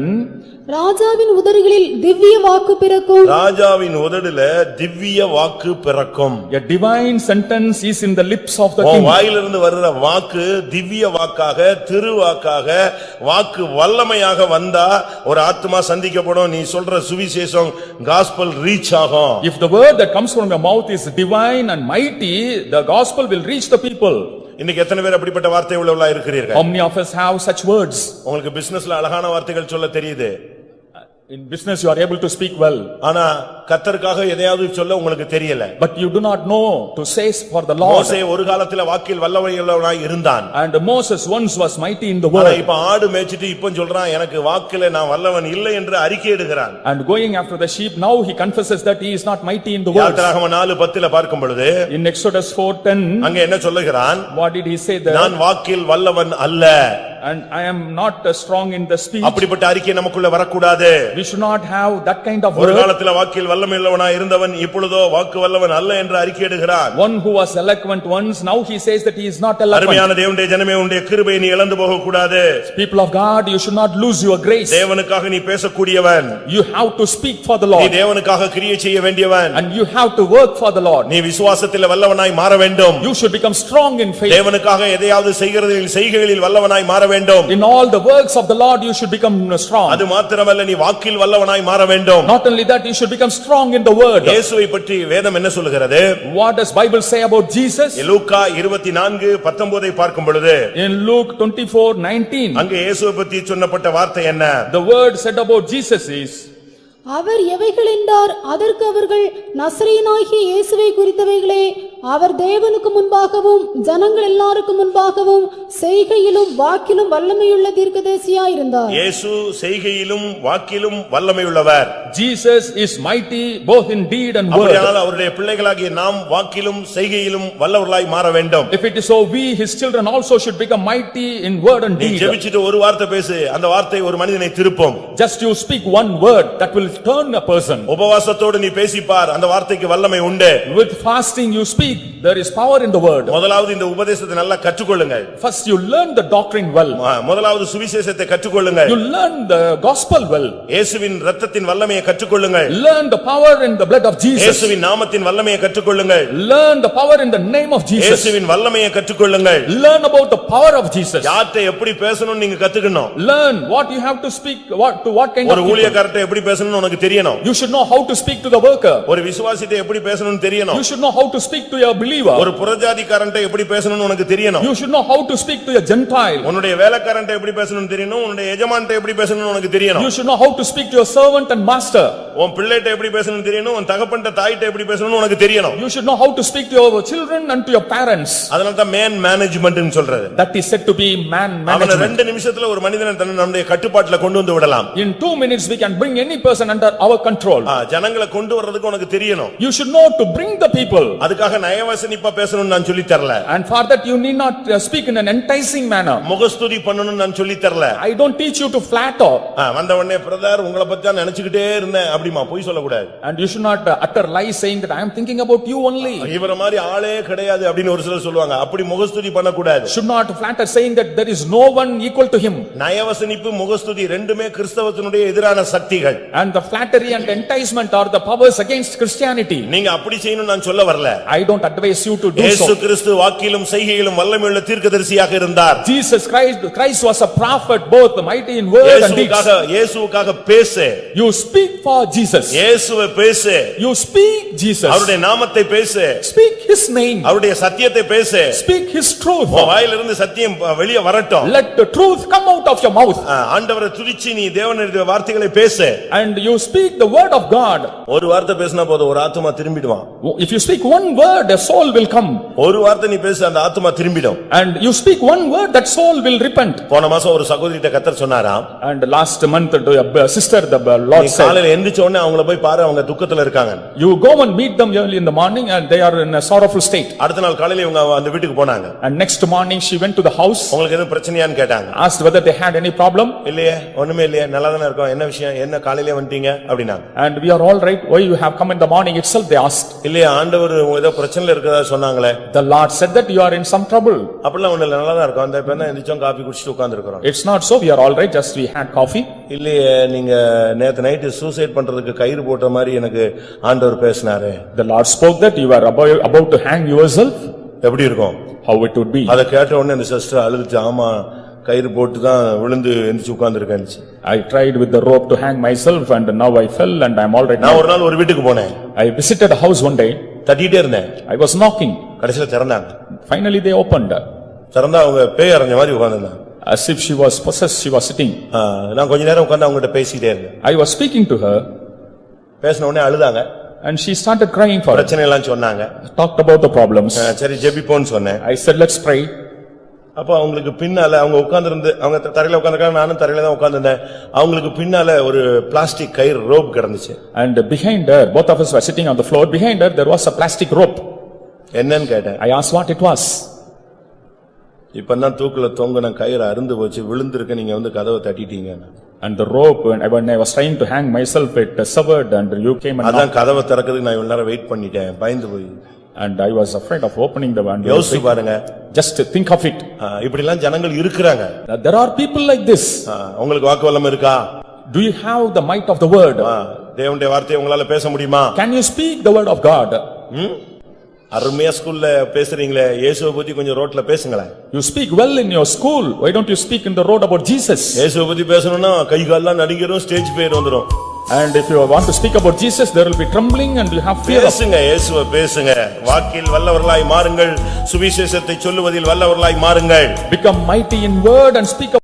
ராஜாவின் உதடுகளில் திவ்ய வாக்கு பிறக்கும். ராஜாவின் உதடுல திவ்ய வாக்கு பிறக்கும். a divine sentence is in the lips of the உன் king. வாயிலிருந்து வர்ற வாக்கு திவ்ய வாக்காக, திருவாக்காக, வாக்கு வல்லமையாக வந்தா ஒரு ஆத்மா சந்திக்கப்படும். நீ சொல்ற சுவிசேஷம் காஸ்பல் ரீச் ஆகும். If the word that comes from your mouth is divine and mighty, the gospel will reach the people. இன்னைக்கு எத்தனை பேர் அப்படிப்பட்ட வார்த்தை உள்ளவங்களா இருக்கிறீர்கள்? How many of us have such words? உங்களுக்கு பிசினஸ்ல அழகான வார்த்தைகள் சொல்ல தெரியுது. In business you are able to speak well. ஆனா கர்த்தருக்காக எதையாவது சொல்ல உங்களுக்கு தெரியல. But you do not know to say for the Lord. மோசே ஒரு காலத்துல வாக்கில் வல்லமையுள்ளவனாய் இருந்தான். And Moses once was mighty in the ஆனா word. இப்ப ஆடு மேய்ச்சிட்டு இப்ப சொல்றான் எனக்கு வாக்கில நான் வல்லவன் இல்லை என்று அறிக்கையிடுகிறான். And going after the sheep, now he confesses that he is not mighty in the word. யாத்திராகமம் 4:10 பார்க்கும் பொழுது In Exodus 4:10, அங்க என்ன சொல்லுகிறான்? what did he say there? நான் வாக்கில் வல்லவன் அல்ல. And I am not strong in the speech. அப்படிப்பட்ட அறிக்கை நமக்குள்ள வரக்கூடாது. We should not have that kind of ஒரு word. காலத்துல வாக்கில் வல்லமையுள்ளவனாய் இருந்தவன் இப்பொழுதோ வாக்கு வல்லவன் அல்ல என்று அறிக்கையிடுகிறான். One who was eloquent once, now he says that he is not eloquent. அருமையான தேவனுடைய ஜனமே, உன்னுடைய கிருபையை நீ இழந்து போக கூடாது. People of God, you should not lose your grace. தேவனுக்காக நீ பேசக்கூடியவன். You have to speak for the நீ Lord. தேவனுக்காக கிரியை செய்ய வேண்டியவன். And you have to work for the Lord. நீ விசுவாசத்தில் வல்லவனாய் மாற வேண்டும். You should become strong in faith. தேவனுக்காக எதையாவது செய்கிறதில் செய்கைகளில் வல்லவனாய் மாற வேண்டும். In all the works of the Lord you should become strong. அது மாத்திரமல்ல, நீ வாக்கில் வல்லவனாய் மாற வேண்டும். Not only that, you should become strong in the word. இயேசுவை பற்றி வேதம் என்ன சொல்கிறது? What does Bible say about Jesus? லூக்கா 24:19 பார்க்கும் பொழுது In Luke 24:19, அங்கே இயேசுவை பற்றி சொன்னப்பட்ட வார்த்தை என்ன? the word said about Jesus is, அவர் எவைகள் என்றார், அதற்கு அவர்கள் நசரேயனாகிய இயேசுவை குறித்தவைகளே. அவர் தேவனுக்கு முன்பாகவும் ஜனங்கள் எல்லாருக்கும் முன்பாகவும் செய்கையிலும் வாக்கிலும் வல்லமையுள்ள தீர்க்கதரிசியாயிருந்தார். இயேசு செய்கையிலும் வாக்கிலும் வல்லமையுள்ளவர். Jesus is mighty both in deed and word. அப்படியானால் அவருடைய பிள்ளைகளாகிய நாம் வாக்கிலும் செய்கையிலும் வல்லவர்களாய் மாற வேண்டும். If it is so, we his children also should become mighty in word and நீ deed. ஜெபிச்சிட்டு ஒரு வார்த்தை பேசு, அந்த வார்த்தை ஒரு மனிதனை திருப்பும். Just you speak one word that will turn a person. உபவாசத்தோடு நீ பேசிப்பார், அந்த வார்த்தைக்கு வல்லமை உண்டு. With fasting you speak, there is power in the word. முதலாவது இந்த உபதேசத்தை நல்லா கற்றுக்கொள்ளுங்கள். First you learn the doctrine well. முதலாவது சுவிசேஷத்தை கற்றுக்கொள்ளுங்கள். You learn the gospel well. இயேசுவின் இரத்தத்தின் வல்லமையை கற்றுக்கொள்ளுங்கள். Learn the power in the blood of Jesus. இயேசுவின் நாமத்தின் வல்லமையை கற்றுக்கொள்ளுங்கள். Learn the power in the name of Jesus. இயேசுவின் வல்லமையை கற்றுக்கொள்ளுங்கள். Learn about the power of Jesus. யார்ட்ட எப்படி பேசணும் நீங்க கத்துக்கணும். Learn what you have to speak, to what kind of ஒரு people. ஊழியக்காரட்ட எப்படி பேசணும்னு உனக்கு தெரியணும். You should know how to speak to the worker. ஒரு விசுவாசிட்ட எப்படி பேசணும்னு தெரியணும். You should know how to speak to a believer. ஒரு புறஜாதிக்காரன்ட்ட எப்படி பேசணும்னு உனக்கு தெரியணும். You should know how to speak to a Gentile. உன்னுடைய வேலைக்காரன்ட்ட எப்படி பேசணும்னு தெரியணும். உன்னுடைய எஜமான்ட்ட எப்படி பேசணும்னு உனக்கு தெரியணும். You should know how to speak to your servant and master. உன் பிள்ளைட்ட எப்படி பேசணும்னு தெரியணும். உன் தகப்பன்ட்ட தாயிட்ட எப்படி பேசணும்னு உனக்கு தெரியணும். You should know how to speak to your children and to your parents. அதனால தான் மேன் மேனேஜ்மென்ட்னு சொல்றது. That is said to be man அவன management. 2 நிமிஷத்துல ஒரு மனிதனை நம்முடைய கட்டுப்பாட்டுல கொண்டு வந்து விடலாம். In 2 minutes we can bring any person under our control. ஜனங்களை கொண்டு வர்றதுக்கு உனக்கு தெரியணும். You should know to bring the people. அதுக்காக நயவசனிப்பா பேசணும்னு நான் சொல்லி தரல. And for that you need not speak in an enticing manner. முகஸ்துதி பண்ணணும்னு நான் சொல்லி தரல. I don't teach you to flatter. வந்த உடனே பிரதர் உங்களை பத்தி தான் நினைச்சுக்கிட்டே இருந்தேன் அப்படிமா போய் சொல்ல கூடாது. And you should not utter lies saying that I am thinking about you only. இவர மாதிரி ஆளே கிடையாது அப்படினு ஒரு சிலர் சொல்வாங்க. அப்படி முகஸ்துதி பண்ண கூடாது. Should not flatter saying that there is no one equal to him. நயவசனிப்பு முகஸ்துதி ரெண்டுமே கிறிஸ்தவத்தினுடைய எதிரான சக்திகள். And the flattery and enticement are the powers against Christianity. நீங்க அப்படி செய்யணும் நான் சொல்ல வரல. I don't advise you to do so. இயேசு கிறிஸ்து வாக்கிலும் செய்கையிலும் வல்லமையுள்ள தீர்க்கதரிசியாக இருந்தார். Jesus Christ was a prophet, both mighty in word and deeds. இயேசுவுக்காக பேசு. You speak for Jesus. இயேசுவை பேசு. You speak Jesus. அவருடைய நாமத்தை பேசு. Speak his name. அவருடைய சத்தியத்தை பேசு. Speak his truth. உன் வாயிலிருந்து சத்தியம் வெளியே வரட்டும். Let the truth come out of your mouth. ஆண்டவரை துதிச்சு நீ தேவனுடைய வார்த்தைகளை பேசு. And you speak the word of God. ஒரு வார்த்தை பேசினா போதும் ஒரு ஆத்துமா திரும்பிடுவான். If you speak one word, a soul will come. ஒரு வார்த்தை நீ பேசு அந்த ஆத்துமா திரும்பிடும். And you speak one word, that soul will repent. போன மாசம் ஒரு சகோதரிட்ட கர்த்தர் சொன்னாராம். And last month to a sister the Lord said, காலையில எந்திரிச்ச உடனே அவங்கள போய் பாரு அவங்க துக்கத்துல இருக்காங்க. You go and meet them early in the morning and they are in a sorrowful state. அடுத்த நாள் காலையில இவங்க அந்த வீட்டுக்கு போனாங்க. And next morning she went to the house. உங்களுக்கு எதுவும் பிரச்சனையான்னு கேட்டாங்க. Asked whether they had any problem. இல்லையே ஒண்ணுமே இல்லையே நல்லா தான இருக்கோம். என்ன விஷயம் என்ன காலையில வந்துட்டீங்க அப்படினாங்க. And we are all right. Why you have come in the morning itself, they asked. இல்லையே ஆண்டவர் ஏதோ பிரச்சனையில இருக்கதா சொன்னாங்களே. The Lord said that you are in some trouble. அப்பலாம் ஒண்ணு இல்ல நல்லா தான் இருக்கோம். அந்த இப்ப என்ன எந்திரிச்சோம் காபி குடிச்சிட்டு உட்கார்ந்து இருக்கோம். It's not so, we are all right, just we had coffee. இல்லையே நீங்க நேத்து நைட் சூசைட் பண்றதுக்கு கயிறு போட்ட மாதிரி எனக்கு ஆண்டவர் பேசினாரு. The Lord spoke that you are about to hang yourself. எப்படி இருக்கும்? How it would be. அத கேட்ட உடனே அந்த சிஸ்டர் அழுதுச்சு. ஆமா கயிறு போட்டு தான் விழுந்து எந்திரிச்சு உட்கார்ந்திருக்கேன். I tried with the rope to hang myself and now I fell and I am all right now. நான் ஒரு நாள் ஒரு வீட்டுக்கு போனேன். I visited a house one day. தட்டிட்டே இருந்தேன். I was knocking. கடைசில திறந்தாங்க. Finally they opened. திறந்தா அவங்க பேய் அறைஞ்ச மாதிரி உட்கார்ந்திருந்தாங்க. As if she was possessed, she was sitting. நான் கொஞ்ச நேரம் உட்கார்ந்து அவங்ககிட்ட பேசிட்டே இருந்தேன். I was speaking to her. பேசின உடனே அழுதாங்க. And she started crying for it. பிரச்சனை எல்லாம் சொன்னாங்க. Talked about the problems. சரி ஜெபிப்போன்னு சொன்னேன். I said let's pray. அப்ப அவங்களுக்கு பின்னால அவங்க உட்கார்ந்திருந்து அவங்க தரையில உட்கார்ந்திருக்காங்க. நானும் தரையில தான் உட்கார்ந்திருந்தேன். அவங்களுக்கு பின்னால ஒரு பிளாஸ்டிக் கயிறு ரோப் கிடந்துச்சு. And behind her, both of us were sitting on the floor. Behind her there was a plastic rope. என்னன்னு கேட்டேன். I asked what it was. இப்பதான் தூக்குல தொங்குன கயிறு அறுந்து போச்சு விழுந்திருக்க நீங்க வந்து கதவை தட்டிட்டீங்க. And the rope, when I was trying to hang myself, it severed and you came and அதான் கதவை திறக்கிறதுக்கு நான் இவ்வளவு நேரம் வெயிட் பண்ணிட்டேன் பயந்து போய். And I was afraid of opening the window. யோசிச்சு பாருங்க. Just think of it. இப்படி எல்லாம் ஜனங்கள் இருக்குறாங்க. There are people like this. உங்களுக்கு வாக்குவலம் இருக்கா? Do you have the might of the word? தேவனுடைய வார்த்தையை உங்களால பேச முடியுமா? Can you speak the word of God? அருமையா ஸ்கூல்ல பேசுறீங்களே இயேசுவை பத்தி கொஞ்சம் ரோட்ல பேசுங்களேன். You speak well in your school. Why don't you speak in the road about Jesus? இயேசுவை பத்தி பேசணும்னா கை கால் எல்லாம் நடுங்கிரும் ஸ்டேஜ் பேர் வந்துரும். And if you want to speak about Jesus, there will be trembling and you have fear. பேசுங்க இயேசுவை பேசுங்க. வாக்கில் வல்லவர்களாய் மாறுங்கள். சுவிசேஷத்தை சொல்லுவதில் வல்லவர்களாய் மாறுங்கள். Become mighty in word and speak